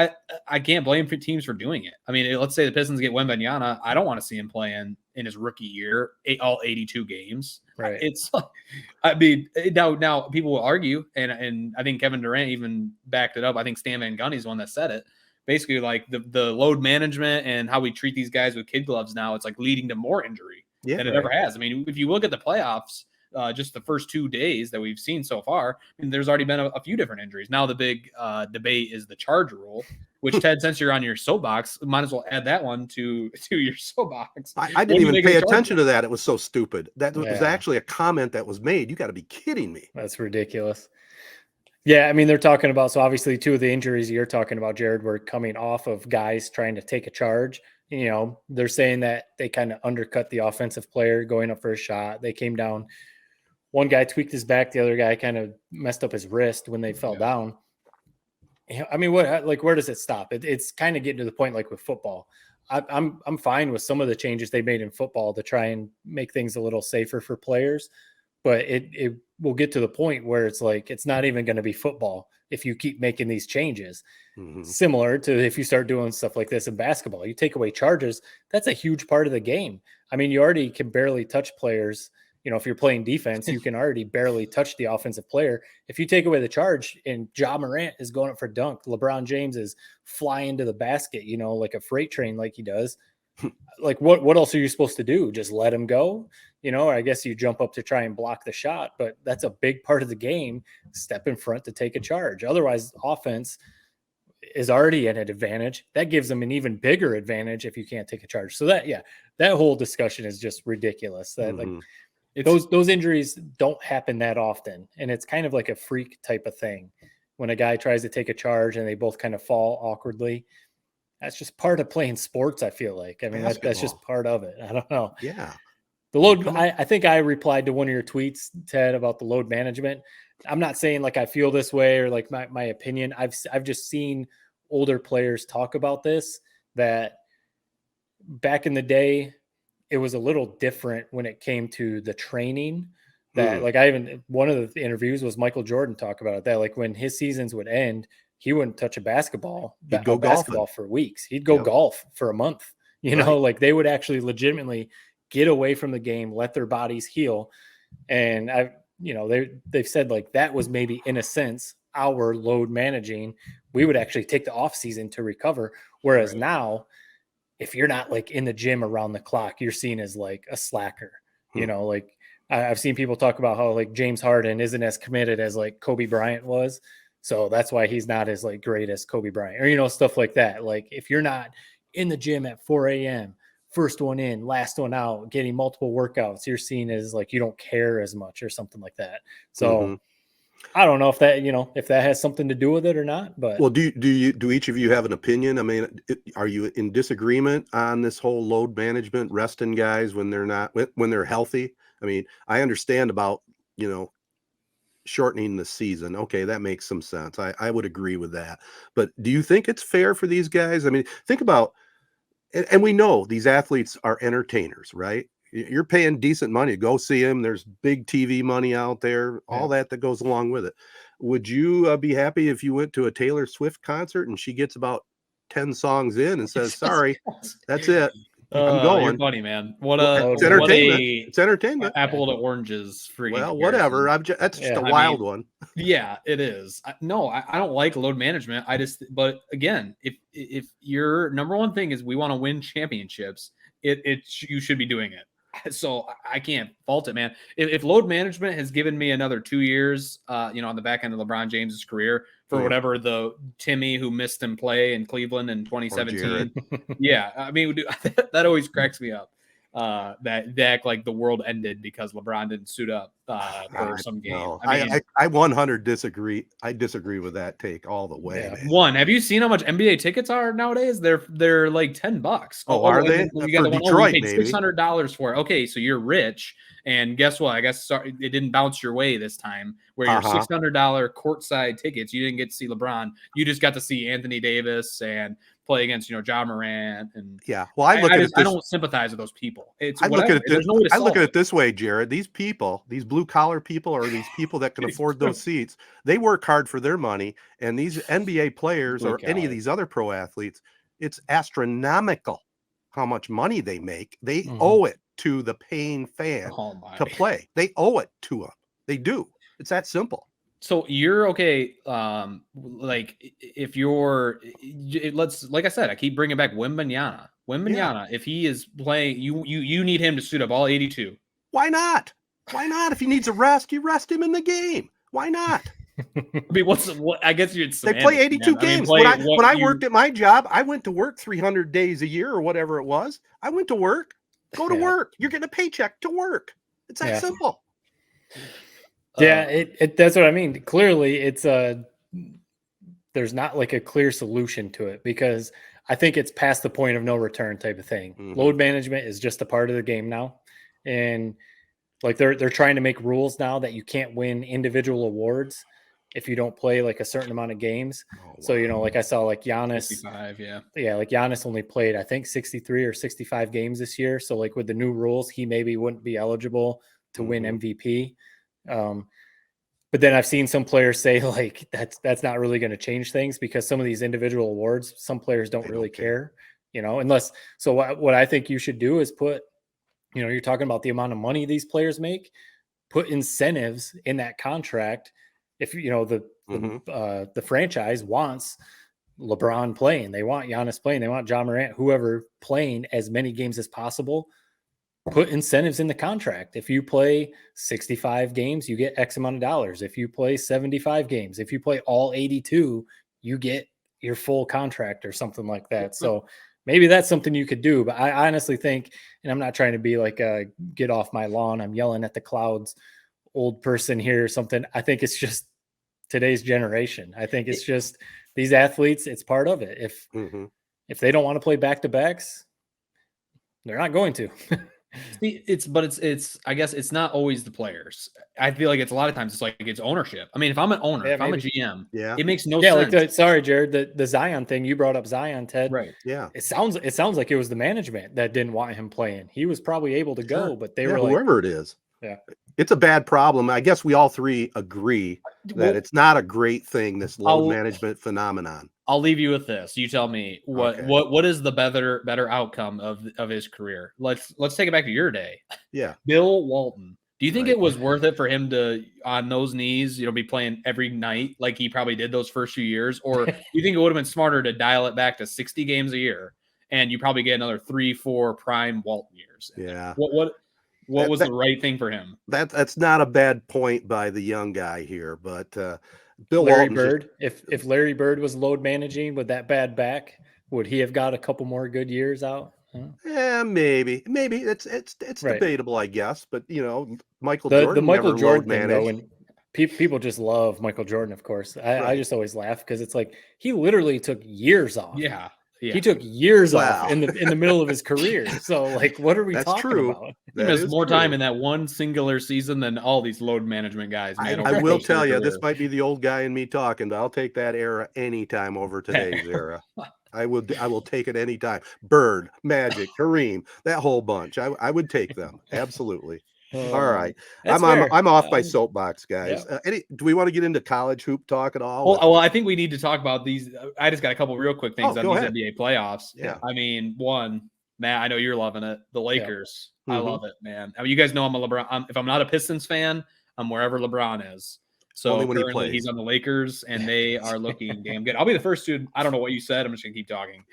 I can't blame teams for doing it. I mean, let's say the Pistons get Wembanyama. I don't want to see him playing in his rookie year, all 82 games. Right. It's, I mean, now people will argue, and I think Kevin Durant even backed it up. I think Stan Van Gundy is the one that said it. Basically, the load management and how we treat these guys with kid gloves now, it's leading to more injury than it ever has. I mean, if you look at the playoffs, just the first 2 days that we've seen so far, I mean, there's already been a few different injuries. Now the big debate is the charge rule, which Ted, since you're on your soapbox, might as well add that one to your soapbox. I didn't even pay attention to that. It was so stupid. That was actually a comment that was made. You got to be kidding me. That's ridiculous. Yeah, I mean, they're talking about, so obviously 2 of the injuries you're talking about, Jared, were coming off of guys trying to take a charge. They're saying that they kind of undercut the offensive player going up for a shot. They came down. One guy tweaked his back. The other guy kind of messed up his wrist when they fell down. I mean, where does it stop? It's kind of getting to the point with football. I'm fine with some of the changes they made in football to try and make things a little safer for players, but it will get to the point where it's it's not even going to be football if you keep making these changes. Mm-hmm. Similar to if you start doing stuff like this in basketball, you take away charges. That's a huge part of the game. I mean, you already can barely touch players. If you're playing defense, you can already barely touch the offensive player. If you take away the charge and Ja Morant is going up for dunk, LeBron James is flying to the basket, like a freight train, like he does. What else are you supposed to do? Just let him go? Or I guess you jump up to try and block the shot, but that's a big part of the game. Step in front to take a charge. Otherwise, offense, is already at an advantage. That gives them an even bigger advantage if you can't take a charge. So that whole discussion is just ridiculous. That those injuries don't happen that often, and it's kind of like a freak type of thing when a guy tries to take a charge and they both kind of fall awkwardly. That's just part of playing sports, I feel like. I mean, that's just part of it. I don't know. Yeah. The load, I think I replied to one of your tweets, Ted, about the load management. I'm not saying like I feel this way or like my opinion. I've just seen older players talk about this, that back in the day, it was a little different when it came to the training. That like one of the interviews was Michael Jordan talk about it, that like when his seasons would end, he wouldn't touch a basketball. He'd go basketball for weeks. He'd go golf for a month. You know, like they would actually legitimately get away from the game, let their bodies heal. And they've said like that was maybe in a sense our load managing. We would actually take the off season to recover. Whereas now, if you're not like in the gym around the clock, you're seen as like a slacker. You know, like I've seen people talk about how like James Harden isn't as committed as like Kobe Bryant was. So that's why he's not as like great as Kobe Bryant, or, you know, stuff like that. Like if you're not in the gym at 4 a.m., first one in, last one out, getting multiple workouts, you're seen as like you don't care as much or something like that. So I don't know if that has something to do with it or not. But well, do each of you have an opinion? I mean, are you in disagreement on this whole load management, resting guys when they're healthy? I mean, I understand about, you know, shortening the season. Okay, that makes some sense. I would agree with that. But do you think it's fair for these guys? I mean, think about, and we know these athletes are entertainers, right? You're paying decent money to go see them. There's big TV money out there, all that goes along with it. Would you be happy if you went to a Taylor Swift concert and she gets about 10 songs in and says, sorry, that's it, I'm going? You're funny, man. It's entertainment. It's entertainment. Apple to oranges. Well, whatever. That's just a wild one. Yeah, it is. I don't like load management. But again, if your number one thing is we want to win championships, you should be doing it. So I can't fault it, man. If load management has given me another 2 years, on the back end of LeBron James's career for whatever the Timmy who missed him play in Cleveland in 2017. Yeah. I mean, that always cracks me up. That like the world ended because LeBron didn't suit up for some game. No. I 100 disagree. I disagree with that take all the way. Yeah. Have you seen how much NBA tickets are nowadays? They're like $10. Oh, are they? You got the Detroit, you paid $600 for it. Okay, so you're rich, and guess what? I guess it didn't bounce your way this time. Where your $600 courtside tickets, you didn't get to see LeBron. You just got to see Anthony Davis and play against Ja Morant. And well, I don't sympathize with those people. I look at it this way, Jared. These people, these blue collar people, or these people that can afford those seats, they work hard for their money. And these NBA players or any of these other pro athletes, it's astronomical how much money they make. They owe it to the paying fan to play. They owe it to them. They do. It's that simple. So you're okay. Like if like I said, I keep bringing back Wembanyama. If he is playing, you need him to suit up all 82. Why not? If he needs a rest, you rest him in the game. Why not? I mean, I guess they play 82 games. When I worked at my job, I went to work 300 days a year or whatever it was. I went to work. Go to work. You're getting a paycheck to work. It's that simple. That's what I mean. Clearly, it's there's not like a clear solution to it, because I think it's past the point of no return type of thing. Load management is just a part of the game now, and like they're trying to make rules now that you can't win individual awards if you don't play like a certain amount of games. So like I saw like Giannis, 65, like Giannis only played I think 63 or 65 games this year. So like with the new rules, he maybe wouldn't be eligible to win MVP. But then I've seen some players say like that's not really going to change things, because some of these individual awards, some players don't really care, unless. So what I think you should do is put, you're talking about the amount of money these players make, put incentives in that contract. If the franchise wants LeBron playing, they want Giannis playing, they want Ja Morant, whoever, playing as many games as possible, put incentives in the contract. If you play 65 games, you get X amount of dollars. If you play 75 games, if you play all 82, you get your full contract or something like that. So maybe that's something you could do. But I honestly think, and I'm not trying to be like a get off my lawn, I'm yelling at the clouds old person here or something. I think it's just today's generation. I think it's just these athletes, it's part of it. If they don't want to play back-to-backs, they're not going to. It's I guess it's not always the players. I feel like it's a lot of times it's like it's ownership. I mean, if I'm an owner, if I'm a GM, it makes no sense. Like sorry, Jared, the Zion thing, you brought up Zion, Ted. Right. Yeah. It sounds like it was the management that didn't want him playing. He was probably able to go, but they were like, whoever it is. Yeah. It's a bad problem. I guess we all three agree that it's not a great thing, this load management phenomenon. I'll leave you with this. You tell me what is the better outcome of his career? Let's take it back to your day. Yeah. Bill Walton. Do you think it was worth it for him to, on those knees, be playing every night like he probably did those first few years? Or do you think it would have been smarter to dial it back to 60 games a year and you probably get another 3-4 prime Walton years? Yeah. What was the right thing for him? That's not a bad point by the young guy here, but Bill Larry Walton's Bird. If Larry Bird was load managing with that bad back, would he have got a couple more good years out? Yeah, maybe it's right. debatable, I guess. But Michael Jordan, the Michael never Jordan load thing, though, and people just love Michael Jordan, of course. I just always laugh because it's like he literally took years off. Yeah. He took years off in the middle of his career. So, like, what are we talking about? He missed more time in that one singular season than all these load management guys. Man, I will tell you, this might be the old guy in me talking, but I'll take that era anytime over today's era. I will take it anytime. Bird, Magic, Kareem, that whole bunch. I would take them. Absolutely. All right. I'm off my soapbox, guys. Yeah. Do we want to get into college hoop talk at all? Well, I think we need to talk about these. I just got a couple real quick things on these NBA playoffs. Yeah. I mean, one, Matt, I know you're loving it. The Lakers. Yeah. I love it, man. I mean, you guys know I'm a LeBron. If I'm not a Pistons fan, I'm wherever LeBron is. So only when currently he's on the Lakers, and they are looking damn good. I'll be the first to – I don't know what you said. I'm just going to keep talking.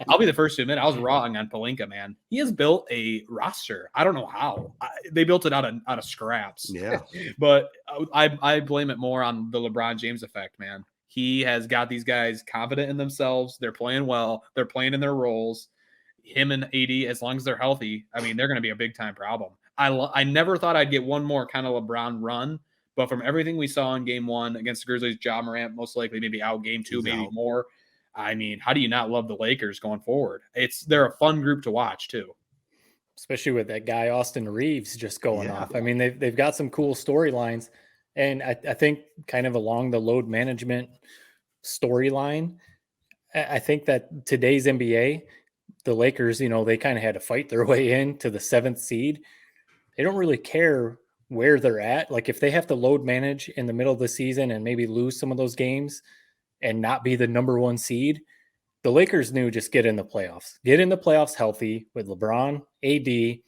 I'll be the first to admit I was wrong on Pelinka, man. He has built a roster. I don't know how. They built it out of scraps. Yeah. But I blame it more on the LeBron James effect, man. He has got these guys confident in themselves. They're playing well. They're playing in their roles. Him and AD, as long as they're healthy, I mean, they're going to be a big-time problem. I never thought I'd get one more kind of LeBron run. But from everything we saw in game one against the Grizzlies, Ja Morant most likely maybe out game two, maybe more. I mean, how do you not love the Lakers going forward? They're a fun group to watch too. Especially with that guy, Austin Reeves, just going off. I mean, they've got some cool storylines. And I think kind of along the load management storyline, I think that today's NBA, the Lakers, they kind of had to fight their way into the 7th seed. They don't really care where they're at. Like if they have to load manage in the middle of the season and maybe lose some of those games and not be the number 1 seed, the Lakers knew just get in the playoffs healthy with LeBron, AD,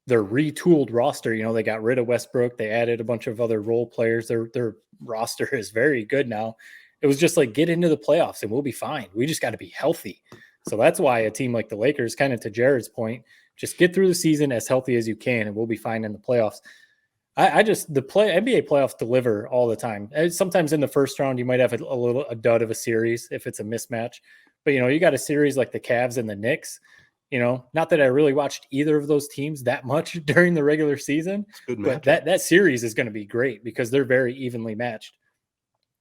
their retooled roster. They got rid of Westbrook. They added a bunch of other role players. Their roster is very good now. It was just like, get into the playoffs and we'll be fine. We just got to be healthy. So that's why a team like the Lakers, kind of to Jared's point, just get through the season as healthy as you can and we'll be fine in the playoffs. NBA playoffs deliver all the time. Sometimes in the first round, you might have a dud of a series if it's a mismatch. But, you got a series like the Cavs and the Knicks. Not that I really watched either of those teams that much during the regular season. But that series is going to be great because they're very evenly matched.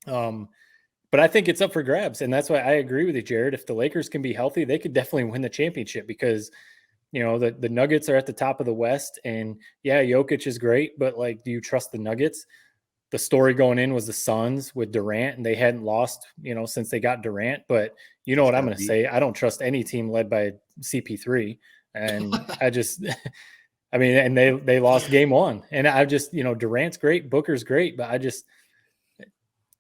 But I think it's up for grabs. And that's why I agree with you, Jared. If the Lakers can be healthy, they could definitely win the championship because – the Nuggets are at the top of the West, and Jokic is great, but do you trust the Nuggets? The story going in was the Suns with Durant, and they hadn't lost, since they got Durant. But you know what I'm going to say? I don't trust any team led by CP3, and and they lost game 1, and I just, Durant's great, Booker's great, but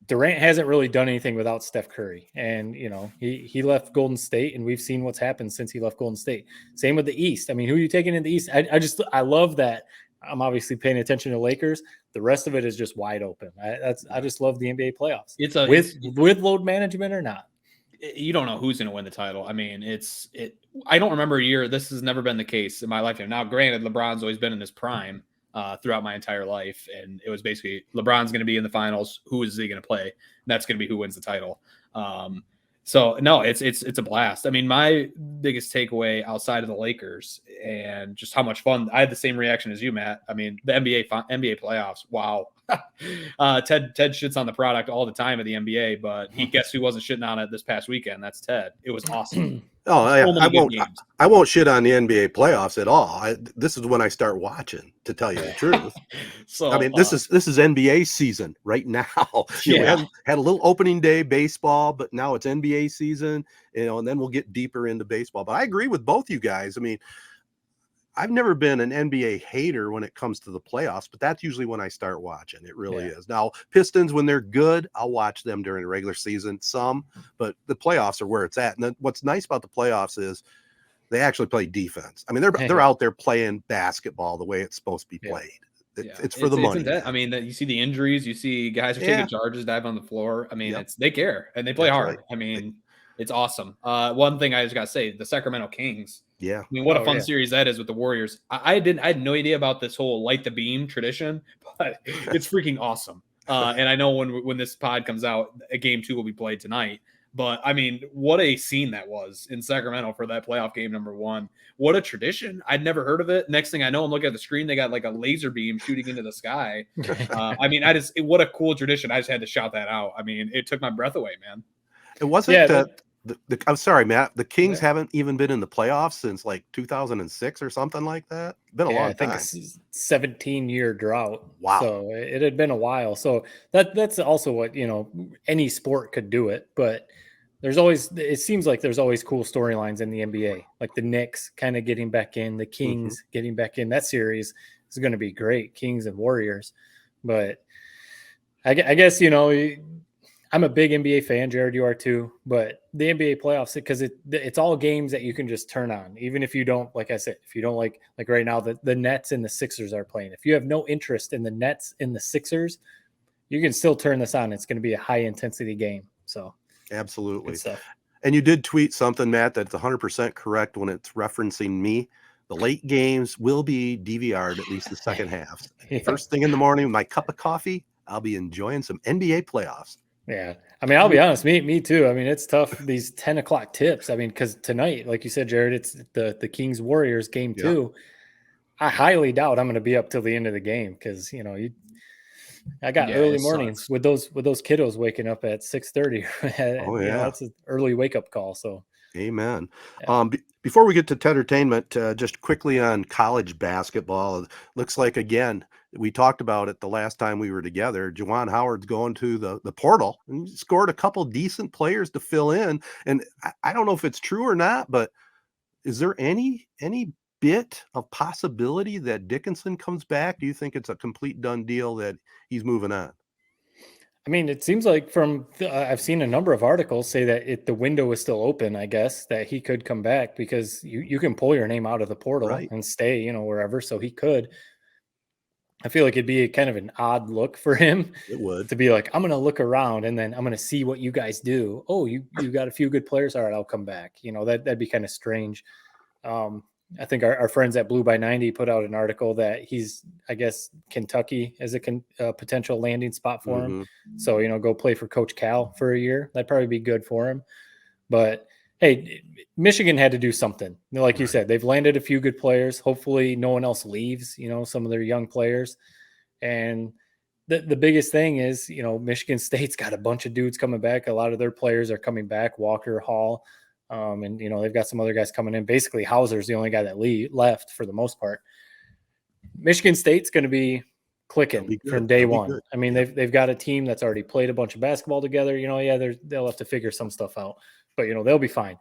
Durant hasn't really done anything without Steph Curry. And, he left Golden State, and we've seen what's happened since he left Golden State. Same with the East. I mean, who are you taking in the East? I love that. I'm obviously paying attention to Lakers. The rest of it is just wide open. I just love the NBA playoffs. With load management or not. You don't know who's going to win the title. I mean, I don't remember a year. This has never been the case in my lifetime. Now, granted, LeBron's always been in his prime. throughout my entire life. And it was basically LeBron's going to be in the finals. Who is he going to play? And that's going to be who wins the title. So no, it's a blast. I mean, my biggest takeaway outside of the Lakers and just how much fun, I had the same reaction as you, Matt. I mean, the NBA playoffs. Wow. Ted shits on the product all the time of the NBA, but guess who wasn't shitting on it this past weekend? That's Ted. It was awesome. Oh, I won't shit on the NBA playoffs at all. This is when I start watching, to tell you the truth. So I mean, this is NBA season right now. We had a little opening day baseball, but now it's NBA season, and then we'll get deeper into baseball. But I agree with both you guys. I mean, I've never been an NBA hater when it comes to the playoffs, but that's usually when I start watching. It really is. Now, Pistons, when they're good, I'll watch them during the regular season, but the playoffs are where it's at. And then what's nice about the playoffs is they actually play defense. I mean, they're out there playing basketball the way it's supposed to be played. It's for the money. I mean, you see the injuries, you see guys are taking charges, dive on the floor. I mean, they care and they play hard. Right. I mean, it's awesome. One thing I just got to say, the Sacramento Kings. Yeah. I mean, what a fun series that is with the Warriors. I had no idea about this whole light the beam tradition, but it's freaking awesome. And I know when this pod comes out, a game 2 will be played tonight. But I mean, what a scene that was in Sacramento for that playoff game number 1. What a tradition. I'd never heard of it. Next thing I know, I'm looking at the screen. They got like a laser beam shooting into the sky. I mean, what a cool tradition. I just had to shout that out. I mean, it took my breath away, man. It wasn't I'm sorry, Matt. The Kings haven't even been in the playoffs since like 2006 or something like that. It's been a long time. I think a 17-year drought. Wow. So it had been a while. So that's also what, any sport could do it. But it seems like there's always cool storylines in the NBA, like the Knicks kind of getting back in, the Kings getting back in. That series is going to be great, Kings and Warriors. But I guess, I'm a big NBA fan. Jared, you are too. But the NBA playoffs, because it's all games that you can just turn on, even if you don't, like I said, if you don't like right now, the Nets and the Sixers are playing. If you have no interest in the Nets and the Sixers, you can still turn this on. It's going to be a high intensity game. So absolutely. And you did tweet something, Matt, that's 100% correct when it's referencing me. The late games will be DVR'd, at least the second half. First thing in the morning with my cup of coffee, I'll be enjoying some NBA playoffs. Yeah. I mean, I'll be honest, me too. I mean, it's tough, these 10 o'clock tips. I mean, because tonight, like you said, Jared, it's the Kings Warriors game 2. I highly doubt I'm going to be up till the end of the game because, I got early mornings with those kiddos waking up at 6:30. That's an early wake up call. So, amen. Yeah. Before we get to Tedertainment, just quickly on college basketball, it looks like, again, we talked about it the last time we were together. Juwan Howard's going to the portal and scored a couple decent players to fill in. And I don't know if it's true or not, but is there any bit of possibility that Dickinson comes back? Do you think it's a complete done deal that he's moving on? I mean, it seems like I've seen a number of articles say that the window is still open, I guess, that he could come back because you can pull your name out of the portal and stay, wherever. So he could. I feel like it'd be kind of an odd look for him. It would. To be like, I'm going to look around and then I'm going to see what you guys do. Oh, you got a few good players. All right, I'll come back. That'd be kind of strange. I think our friends at Blue by 90 put out an article that he's, I guess, Kentucky as a potential landing spot for him. So, go play for Coach Cal for a year. That'd probably be good for him. But hey, Michigan had to do something. Like you said, they've landed a few good players. Hopefully no one else leaves, some of their young players. And the biggest thing is, Michigan State's got a bunch of dudes coming back. A lot of their players are coming back, Walker, Hall. And, they've got some other guys coming in. Basically, Hauser's the only guy that left for the most part. Michigan State's going to be clicking from day one. I mean, they've got a team that's already played a bunch of basketball together. They'll have to figure some stuff out. But, they'll be fine.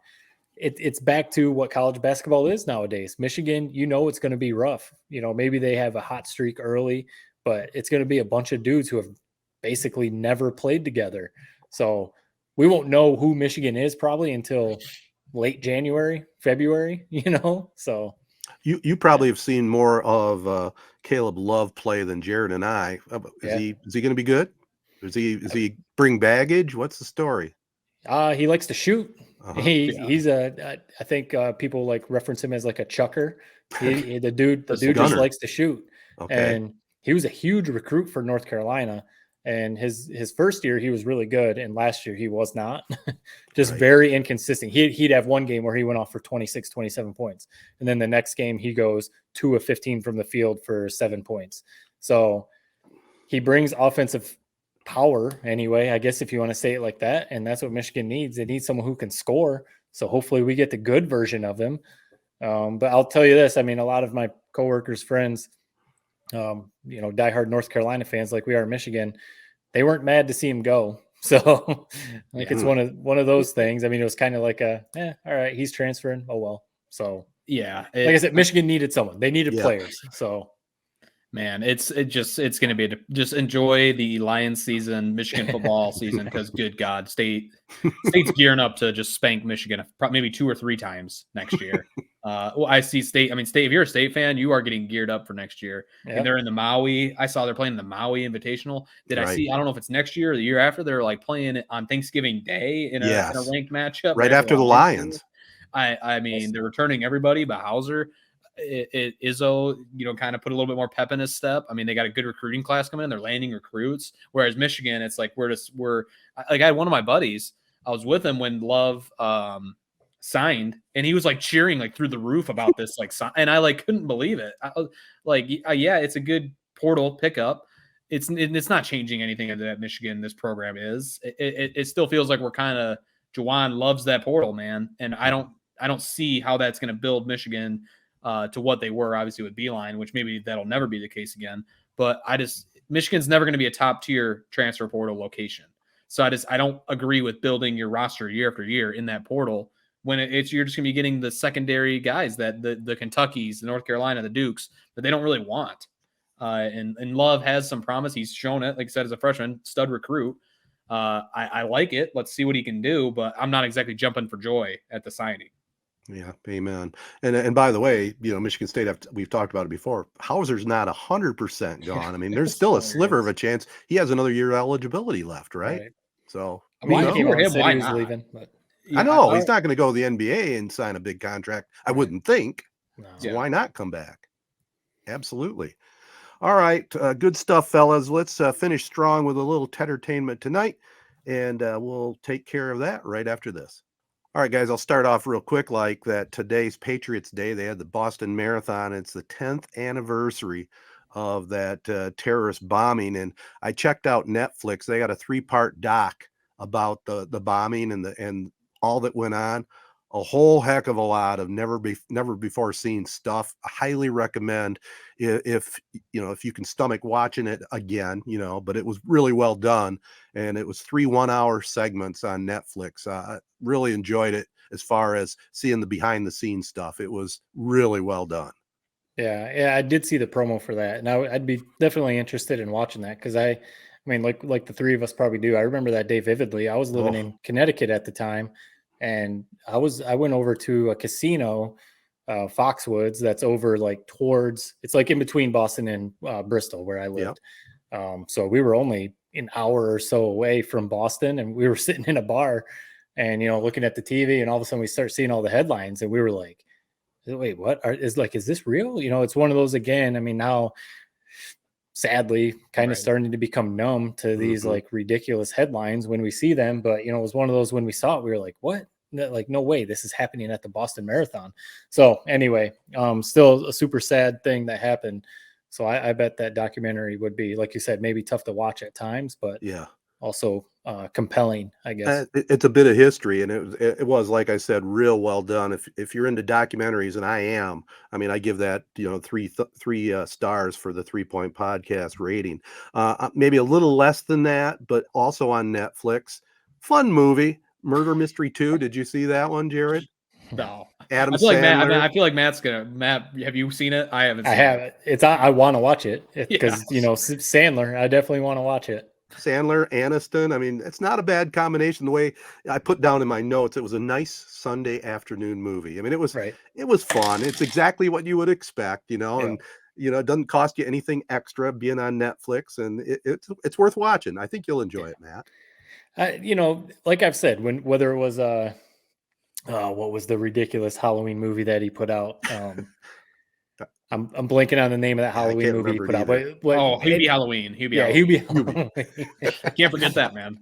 It's back to what college basketball is nowadays. Michigan, it's going to be rough. Maybe they have a hot streak early, but it's going to be a bunch of dudes who have basically never played together. So we won't know who Michigan is probably until late January, February, So you probably have seen more of Caleb Love play than Jared and I. Is he going to be good? Does he bring baggage? What's the story? He likes to shoot. He's I think people like reference him as like a chucker. The dude just likes to shoot. Okay. And he was a huge recruit for North Carolina. And his first year, he was really good. And last year, he was not. Just Right. very inconsistent. He'd have one game where he went off for 26, 27 points. And then the next game, he goes 2 of 15 from the field for 7 points. So he brings offensive power anyway, I guess, if you want to say it like that. And that's what Michigan needs. They need someone who can score. So hopefully we get the good version of him. But I'll tell you this. I mean, a lot of my coworkers, friends, diehard North Carolina fans like we are in Michigan, they weren't mad to see him go. So it's one of those things. I mean, it was kind of like all right, he's transferring. Oh, well. So yeah, like I said, Michigan needed someone. They needed players. So man, it's going to be just enjoy the Lions season, Michigan football season, because good God, state's gearing up to just spank Michigan maybe 2 or 3 times next year. I see state. I mean, state. If you're a state fan, you are getting geared up for next year. Yep. And they're in the Maui. I saw they're playing the Maui Invitational. I see? I don't know if it's next year or the year after. They're like playing it on Thanksgiving Day in a ranked matchup right after the Lions. I mean, they're returning everybody, but Hauser. Izzo, kind of put a little bit more pep in his step. I mean, they got a good recruiting class coming in. They're landing recruits. Whereas Michigan, it's like I had one of my buddies. I was with him when Love signed, and he was like cheering like through the roof about this and I like couldn't believe it. It's a good portal pickup. It's not changing anything that Michigan this program is. It still feels like we're kind of Juwan loves that portal, man, and I don't see how that's going to build Michigan to what they were obviously with Beeline, which maybe that'll never be the case again. But Michigan's never going to be a top tier transfer portal location. So I don't agree with building your roster year after year in that portal when you're just going to be getting the secondary guys that the Kentuckys, the North Carolina, the Dukes that they don't really want. And Love has some promise. He's shown it, like I said, as a freshman, stud recruit. I like it. Let's see what he can do, but I'm not exactly jumping for joy at the signing. Yeah, amen. And by the way, Michigan State, we've talked about it before. Hauser's not 100% gone. I mean, there's still a sliver of a chance. He has another year of eligibility left, right? So I mean, if you were him, why he was leaving? But I know he's not going to go to the NBA and sign a big contract. I wouldn't think. No. So why not come back? Absolutely. All right, good stuff, fellas. Let's finish strong with a little Tedertainment tonight, and we'll take care of that right after this. All right, guys, I'll start off real quick like that. Today's Patriots Day. They had the Boston Marathon. It's the 10th anniversary of that terrorist bombing. And I checked out Netflix. They got a 3-part doc about the bombing and all that went on. A whole heck of a lot of never before seen stuff. I highly recommend if you can stomach watching it again, but it was really well done. And it was 3 1-hour segments on Netflix. Really enjoyed it as far as seeing the behind the scenes stuff. It was really well done. Yeah, I did see the promo for that, and I'd be definitely interested in watching that because I mean, like the three of us probably do. I remember that day vividly. I was living in Connecticut at the time, and I went over to a casino, Foxwoods, that's over like it's like in between Boston and Bristol where I lived. Yep. So we were only an hour or so away from Boston, and we were sitting in a bar and looking at the TV, and all of a sudden we start seeing all the headlines, and we were like, wait, what is this real? It's one of those again. I mean, now sadly kind of starting to become numb to these like ridiculous headlines when we see them. But, it was one of those when we saw it, we were like, what? Like, no way, this is happening at the Boston Marathon. So anyway, still a super sad thing that happened. So I bet that documentary would be, like you said, maybe tough to watch at times, but yeah, also compelling, I guess. It's a bit of history, and it was, like I said, real well done. If you're into documentaries, and I am, I mean, I give that 3 stars for the 3-point podcast rating. Maybe a little less than that, but also on Netflix. Fun movie, Murder Mystery 2. Did you see that one, Jared? No. Adam I feel like Sandler. I feel like Matt's gonna. Matt, have you seen it? I haven't. I haven't. I want to watch it because Sandler. I definitely want to watch it. Sandler, Aniston. I mean, it's not a bad combination. The way I put down in my notes, it was a nice Sunday afternoon movie. I mean, it was fun. It's exactly what you would expect, and it doesn't cost you anything extra being on Netflix, and it's worth watching. I think you'll enjoy it, Matt. Like I've said, whether it was what was the ridiculous Halloween movie that he put out? I'm blanking on the name of that Halloween movie he put out. But Hubie Halloween. Hubie. I can't forget that, man.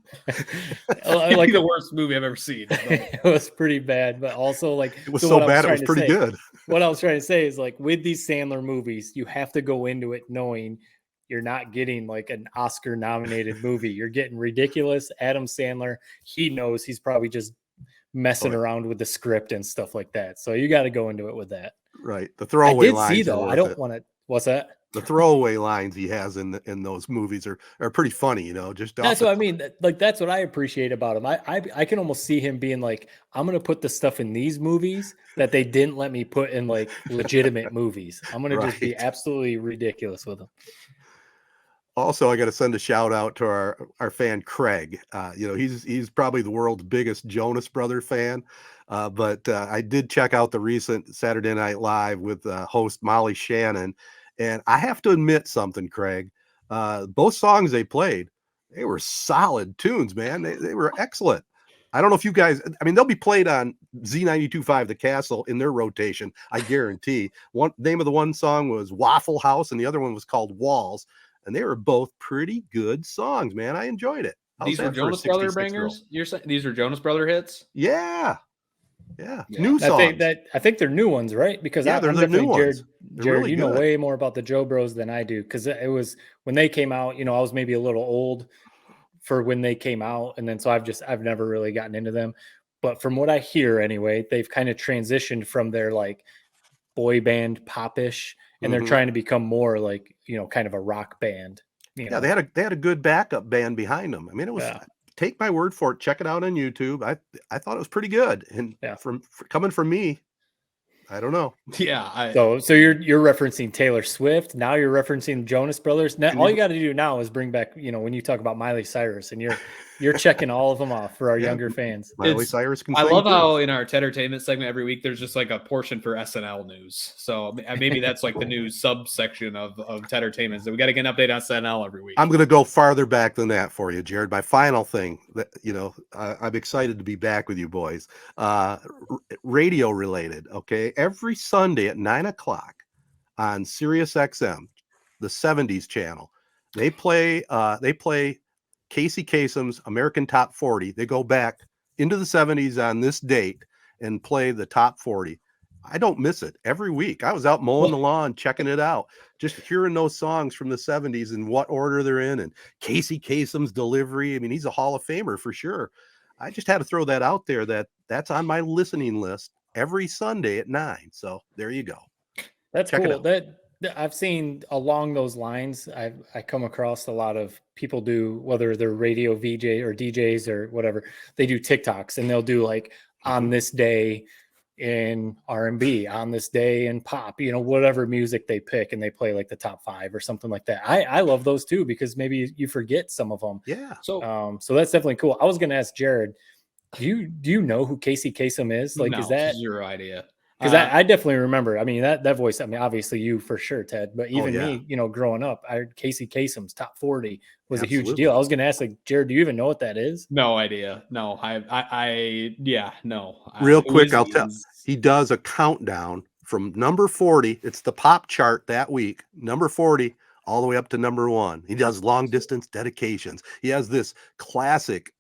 Like the worst movie I've ever seen. It was pretty bad, but also like it was so bad it was pretty good. What I was trying to say is like with these Sandler movies, you have to go into it knowing you're not getting like an Oscar nominated movie. You're getting ridiculous. Adam Sandler, he knows he's probably just messing around with the script and stuff like that. So you got to go into it with that. Right. The throwaway lines. I did see though. I don't want to. What's that? The throwaway lines he has in those movies are pretty funny, you know. Just that's what I mean. Like that's what I appreciate about him. I can almost see him being like, I'm gonna put the stuff in these movies that they didn't let me put in like legitimate movies. I'm gonna just be absolutely ridiculous with them. Also, I got to send a shout out to our fan Craig. You know, he's probably the world's biggest Jonas Brother fan. But I did check out the recent Saturday Night Live with host Molly Shannon, and I have to admit something, Craig. Both songs they played, they were solid tunes, man. They were excellent. I don't know if you guys, I mean, they'll be played on Z92.5 The Castle in their rotation, I guarantee. One name of the one song was Waffle House, and the other one was called Walls. And they were both pretty good songs, man. I enjoyed it. These were Jonas Brother bangers? You're saying these are Jonas Brother hits? Yeah. New songs. I think they're new ones, right? Because they're the new ones. Jared, really you know way more about the Joe Bros than I do. Because it was when they came out, you know, I was maybe a little old for when they came out. And then so I've never really gotten into them. But from what I hear anyway, they've kind of transitioned from their like boy band popish, and they're trying to become more like, you know, kind of a rock band. You know? They had a good backup band behind them. I mean, it was take my word for it. Check it out on YouTube. I thought it was pretty good, and coming from me, I don't know. Yeah. So you're referencing Taylor Swift. Now you're referencing Jonas Brothers. Now all you got to do now is bring back, you know, when you talk about Miley Cyrus, and you're checking all of them off for our younger fans. Miley Cyrus can I love how in our Tedertainment segment every week there's just like a portion for SNL news. So maybe that's like the news subsection of Tedertainment. So we got to get an update on SNL every week. I'm going to go farther back than that for you, Jared. My final thing that, you know, I'm excited to be back with you boys. Radio related. Okay. Every Sunday at 9:00 on Sirius XM, the 70s channel, they play Casey Kasem's American Top 40. They go back into the 70s on this date and play the top 40. I don't miss it every week. I was out mowing the lawn, checking it out, just hearing those songs from the 70s and what order they're in, and Casey Kasem's delivery. I mean, he's a Hall of Famer for sure. I just had to throw that out there that's on my listening list every Sunday at 9. So there you go. That's cool. That I've seen along those lines. I come across a lot of people do, whether they're radio VJ or DJs or whatever, they do TikToks, and they'll do like on this day in R&B, on this day in pop, you know, whatever music they pick, and they play like the top 5 or something like that. I love those too, because maybe you forget some of them. Yeah. So that's definitely cool. I was going to ask Jared, do you know who Casey Kasem is? Like, is that zero idea? Because I definitely remember. I mean, that voice. I mean, obviously you for sure, Ted. But even me, you know, growing up, Casey Kasem's top 40 was a huge deal. I was going to ask, like, Jared, do you even know what that is? No idea. No, no. Real quick, I'll tell. He does a countdown from number 40. It's the pop chart that week. Number 40 all the way up to number 1. He does long distance dedications. He has this classic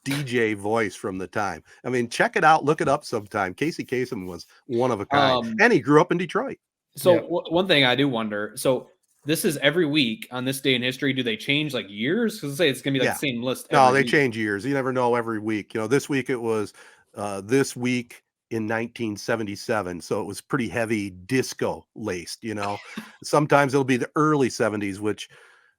DJ voice from the time. I mean, check it out, look it up sometime. Casey Kasem was one of a kind, and he grew up in Detroit. So one thing I do wonder, so this is every week on this day in history. Do they change like years? Because say it's gonna be like the same list. No, they change years. You never know every week. You know, this week it was this week in 1977, so it was pretty heavy disco laced. You know, sometimes it'll be the early 70s, which,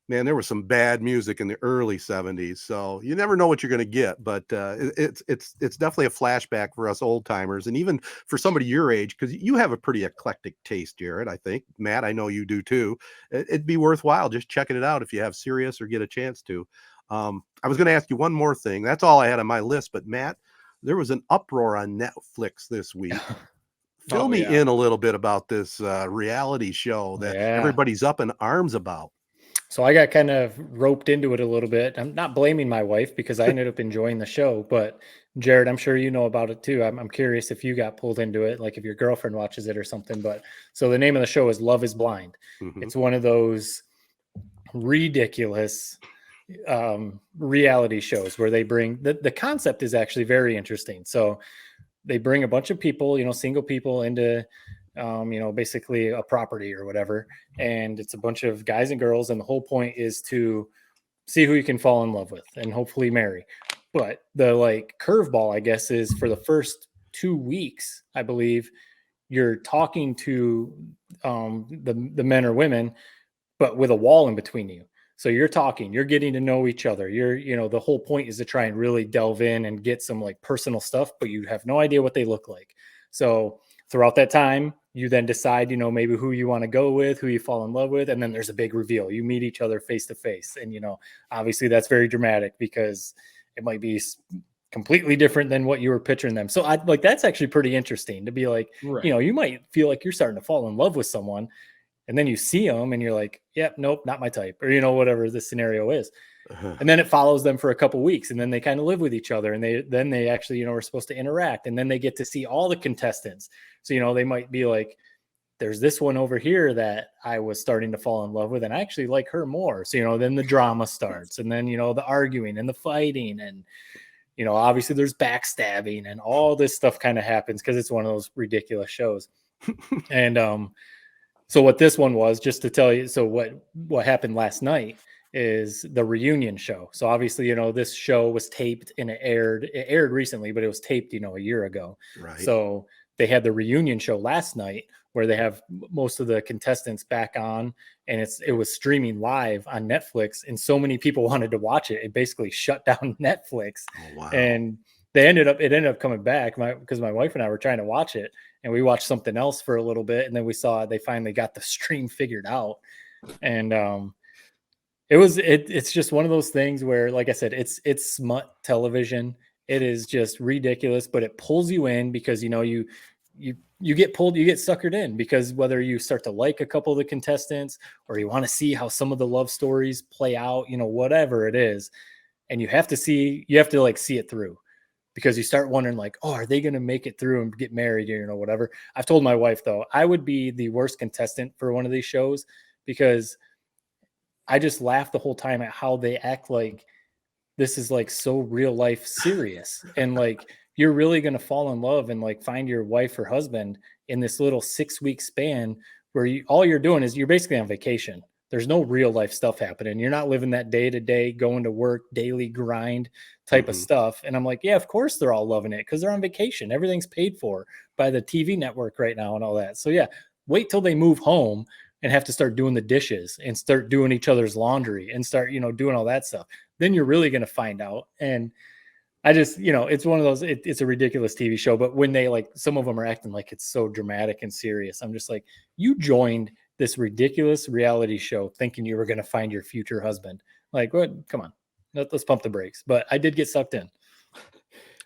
man, there was some bad music in the early 70s, so you never know what you're going to get. But it's definitely a flashback for us old timers, and even for somebody your age, because you have a pretty eclectic taste, Jared. I think, Matt, I know you do too. It'd be worthwhile just checking it out if you have Sirius or get a chance to. I was going to ask you one more thing. That's all I had on my list. But Matt, there was an uproar on Netflix this week. Fill me in a little bit about this reality show that everybody's up in arms about. So I got kind of roped into it a little bit. I'm not blaming my wife because I ended up enjoying the show, but Jared, I'm sure you know about it too. I'm curious if you got pulled into it, like if your girlfriend watches it or something. But so the name of the show is Love is Blind. Mm-hmm. It's one of those ridiculous reality shows where they bring the concept is actually very interesting. So they bring a bunch of people, single people into basically a property or whatever. And it's a bunch of guys and girls. And the whole point is to see who you can fall in love with and hopefully marry. But the curveball, I guess, is for the first 2 weeks, I believe, you're talking to the men or women, but with a wall in between you. So you're getting to know each other. The whole point is to try and really delve in and get some personal stuff, but you have no idea what they look like. So throughout that time, you then decide, maybe who you want to go with, who you fall in love with. And then there's a big reveal. You meet each other face to face. And, obviously that's very dramatic because it might be completely different than what you were picturing them. So that's actually pretty interesting to be right. You might feel like you're starting to fall in love with someone and then you see them and you're like, yep, nope, not my type, or, whatever the scenario is. And then it follows them for a couple of weeks and then they kind of live with each other and they actually, are supposed to interact and then they get to see all the contestants. So, they might be like, there's this one over here that I was starting to fall in love with and I actually like her more. So, then the drama starts and then, the arguing and the fighting and, obviously there's backstabbing and all this stuff kind of happens because it's one of those ridiculous shows. And so what this one was, just to tell you, so what happened last night is the reunion show. So obviously, this show was taped and it aired recently, but it was taped, a year ago. Right. So they had the reunion show last night where they have most of the contestants back on and it was streaming live on Netflix and so many people wanted to watch it. It basically shut down Netflix. Oh, wow. And it ended up coming back because my wife and I were trying to watch it and we watched something else for a little bit. And then we saw they finally got the stream figured out. And, it's just one of those things where, like I said, it's smut television. It is just ridiculous, but it pulls you in because, you get pulled, you get suckered in because whether you start to like a couple of the contestants or you want to see how some of the love stories play out, whatever it is. And you have to see it through because you start wondering are they going to make it through and get married or, whatever. I've told my wife though, I would be the worst contestant for one of these shows because I just laugh the whole time at how they act like this is so real life serious. And you're really going to fall in love and find your wife or husband in this little 6-week span where all you're doing is you're basically on vacation. There's no real life stuff happening. You're not living that day to day, going to work, daily grind type of stuff. And I'm like, yeah, of course they're all loving it because they're on vacation. Everything's paid for by the TV network right now and all that. So yeah, wait till they move home and have to start doing the dishes and start doing each other's laundry and start, doing all that stuff. Then you're really going to find out. And I just, it's one of those, it's a ridiculous TV show, but when they some of them are acting like it's so dramatic and serious, I'm just like, you joined this ridiculous reality show thinking you were going to find your future husband. What? Come on, let's pump the brakes. But I did get sucked in.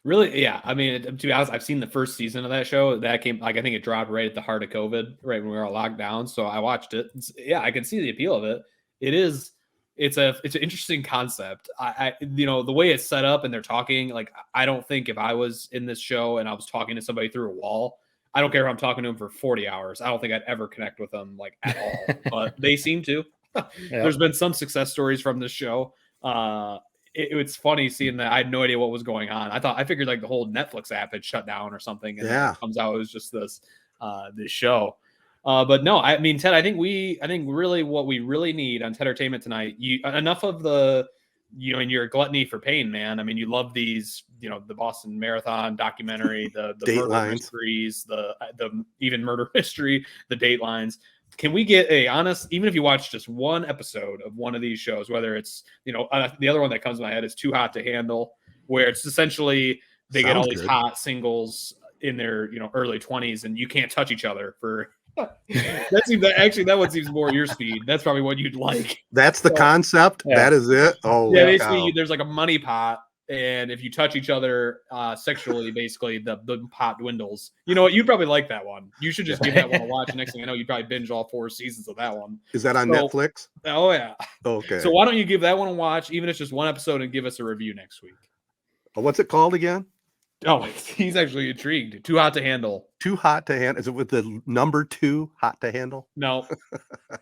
Really? Yeah. I mean, to be honest, I've seen the first season of that show that came, I think it dropped right at the heart of COVID, right when we were all locked down. So I watched it. I can see the appeal of it. It's an interesting concept. The way it's set up and they're talking, I don't think if I was in this show and I was talking to somebody through a wall, I don't care if I'm talking to them for 40 hours. I don't think I'd ever connect with them at all, but they seem to. Yeah. There's been some success stories from this show. It's funny seeing that. I had no idea what was going on. I figured the whole Netflix app had shut down or something. And then it comes out, it was just this show. But no, I mean, Ted, I think really what we really need on Tedertainment Tonight, enough of the, and your gluttony for pain, man. I mean, you love these, the Boston Marathon documentary, the murder mysteries, the even murder mystery, the Datelines. Can we get a honest, even if you watch just one episode of one of these shows, whether it's, the other one that comes to my head is Too Hot to Handle, where it's essentially they get all these hot singles in their, early 20s and you can't touch each other for that one seems more your speed. That's probably what you'd like. That's the concept. Yeah. That is it. Oh yeah, basically there's a money pot and if you touch each other sexually, basically the pot dwindles. You know what? You'd probably like that one. You should just give that one a watch. Next thing I know, you probably binge all 4 seasons of that one. Is that on Netflix? Oh yeah. Okay. So why don't you give that one a watch, even if it's just one episode, and give us a review next week? What's it called again? Oh, he's actually intrigued. Too Hot to Handle. Too Hot to Handle. Is it with the number 2 hot to handle? No.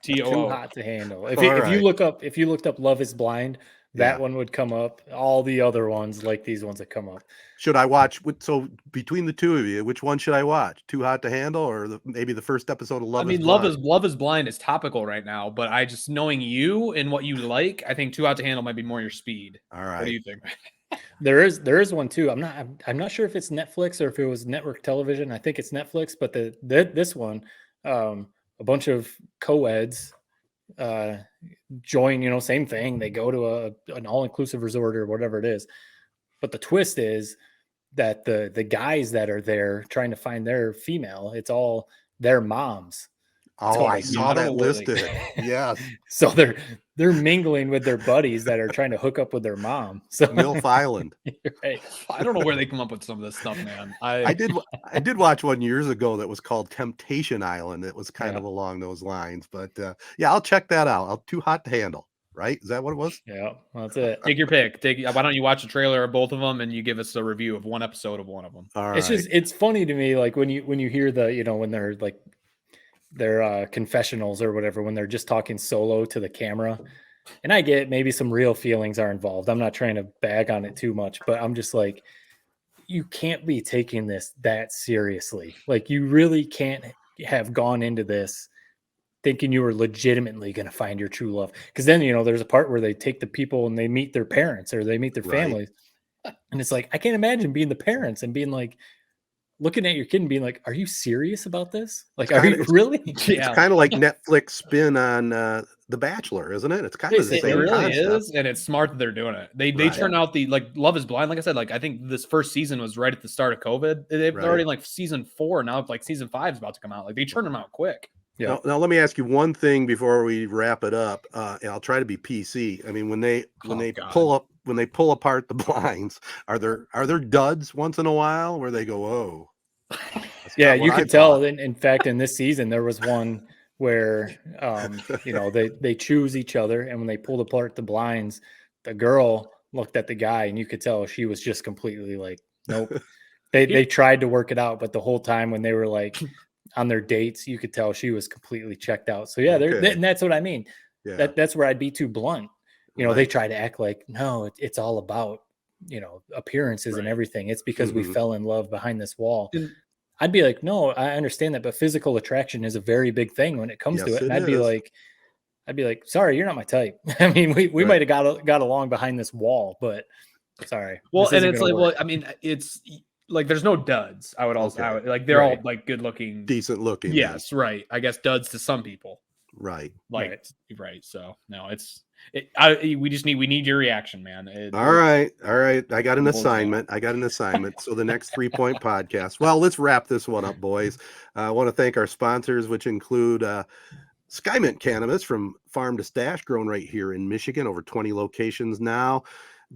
Too Hot to Handle. If you looked up Love is Blind, that one would come up. All the other ones, like these ones that come up. Should I watch? So between the two of you, which one should I watch? Too Hot to Handle, or maybe the first episode of Love is Blind? Love is Blind is topical right now, but I just knowing you and what you like, I think Too Hot to Handle might be more your speed. All right. What do you think? There is one too. I'm not sure if it's Netflix or if it was network television. I think it's Netflix, but this one, a bunch of co-eds join, same thing. They go to an all-inclusive resort or whatever it is. But the twist is that the guys that are there trying to find their female, it's all their moms. Oh, So, I saw that listed. Yeah. So they're mingling with their buddies that are trying to hook up with their mom. So MILF Island. Right. I don't know where they come up with some of this stuff, man. I did watch one years ago that was called Temptation Island. It was kind of along those lines, but yeah, I'll check that out. Too Hot to Handle, right? Is that what it was? Yeah, that's it. Take your pick. Why don't you watch a trailer of both of them and you give us a review of one episode of one of them? All right. It's funny to me, like when you hear when they're like their confessionals or whatever, when they're just talking solo to the camera. And I get maybe some real feelings are involved. I'm not trying to bag on it too much, but I'm just like, you can't be taking this that seriously. Like, you really can't have gone into this thinking you were legitimately going to find your true love. Because then, there's a part where they take the people and they meet their parents or they meet their families. And it's like, I can't imagine being the parents and being like, looking at your kid and being like, are you serious about this? Like, are you really? It's kind of like Netflix spin on The Bachelor, isn't it? It's kind of the same. It really concept. is, and it's smart that they're doing it. They turn out Love is Blind. Like I said, I think this first season was right at the start of COVID. They're already in season 4 now. Season 5 is about to come out. Like, they turn them out quick. Yeah. Now let me ask you one thing before we wrap it up. And I'll try to be PC. I mean, when they pull apart the blinds, are there duds once in a while where they go, oh? Yeah, you could tell. In fact, in this season, there was one where, they choose each other, and when they pulled apart the blinds, the girl looked at the guy, and you could tell she was just completely like, nope. They tried to work it out, but the whole time when they were like on their dates, you could tell she was completely checked out. So yeah, and that's what I mean. Yeah. That's where I'd be too blunt. They try to act like, no, it's all about appearances and everything. It's because we fell in love behind this wall. I'd be like, no, I understand that, but physical attraction is a very big thing when it comes to it. And I'd be like, sorry, you're not my type. I mean, we might have got along behind this wall, but sorry. Well, and it's like, work. Well, I mean, it's like there's no duds. I would also they're all like good looking, decent looking. Yes, right. I guess duds to some people. Right. Right. So no, we need your reaction, man. All right. I got an assignment. So the next 3 Point podcast. Well, let's wrap this one up, boys. I want to thank our sponsors, which include Skymint Cannabis, from farm to stash, grown right here in Michigan, over 20 locations now.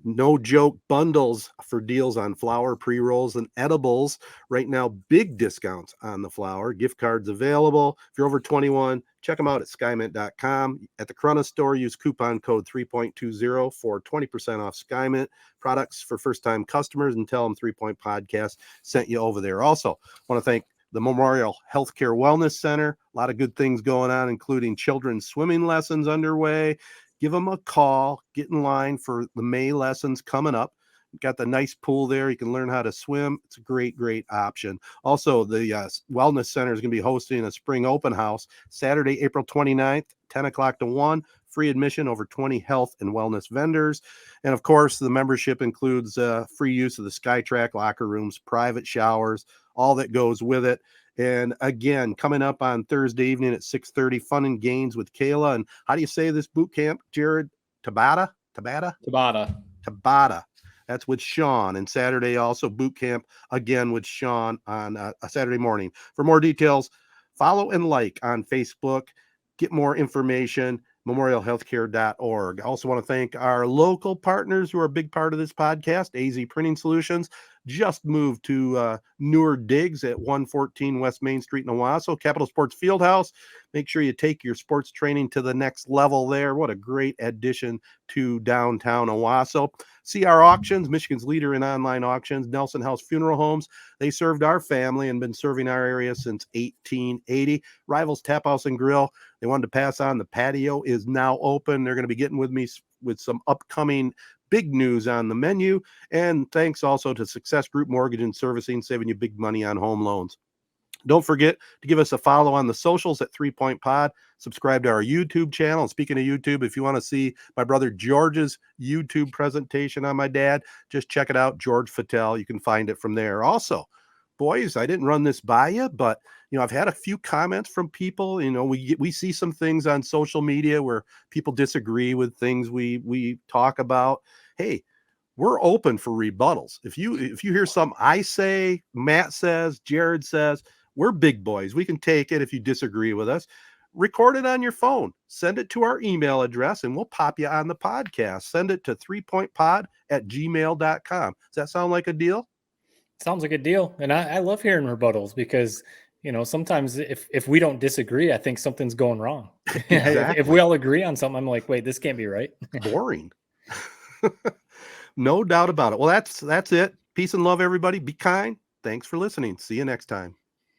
No joke bundles for deals on flower, pre-rolls, and edibles. Right now, big discounts on the flower. Gift cards available. If you're over 21, check them out at skymint.com. At the Corona store, use coupon code 3.20 for 20% off Skymint products for first-time customers, and tell them 3 Point Podcast sent you over there. Also, want to thank the Memorial Healthcare Wellness Center. A lot of good things going on, including children's swimming lessons underway. Give them a call. Get in line for the May lessons coming up. Got the nice pool there. You can learn how to swim. It's a great option. Also, the Wellness Center is going to be hosting a spring open house Saturday, April 29th, 10 o'clock to 1. Free admission, over 20 health and wellness vendors. And of course, the membership includes free use of the SkyTrack locker rooms, private showers, all that goes with it. And again, coming up on Thursday evening at 6:30, Fun and Games with Kayla. And how do you say this boot camp, Jared? Tabata. That's with Sean. And Saturday also boot camp again with Sean on a Saturday morning. For more details, follow and like on Facebook. Get more information. memorialhealthcare.org. I also want to thank our local partners who are a big part of this podcast. AZEE Printing Solutions just moved to newer digs at 114 West Main Street in Owosso. Capital Sports Fieldhouse. Make sure you take your sports training to the next level there. What a great addition to downtown Owosso. CR Auctions, Michigan's leader in online auctions. Nelson House Funeral Homes. They served our family and been serving our area since 1880. Rivals Taphouse and Grille. They wanted to pass on. The patio is now open. They're going to be getting with me with some upcoming big news on the menu. And thanks also to Success Group Mortgage and Servicing, saving you big money on home loans. Don't forget to give us a follow on the socials at 3 Point Pod. Subscribe to our YouTube channel. And speaking of YouTube, if you want to see my brother George's YouTube presentation on my dad, just check it out, George Fattel. You can find it from there. Also, boys, I didn't run this by you, but I've had a few comments from people. We see some things on social media where people disagree with things we talk about. Hey, we're open for rebuttals. If you hear something I say, Matt says, Jared says, we're big boys. We can take it if you disagree with us. Record it on your phone. Send it to our email address, and we'll pop you on the podcast. Send it to 3pointpod@gmail.com. Does that sound like a deal? Sounds like a deal. And I love hearing rebuttals because, sometimes if we don't disagree, I think something's going wrong. Exactly. If we all agree on something, I'm like, wait, this can't be right. Boring. No doubt about it. Well, that's it. Peace and love, everybody. Be kind. Thanks for listening. See you next time.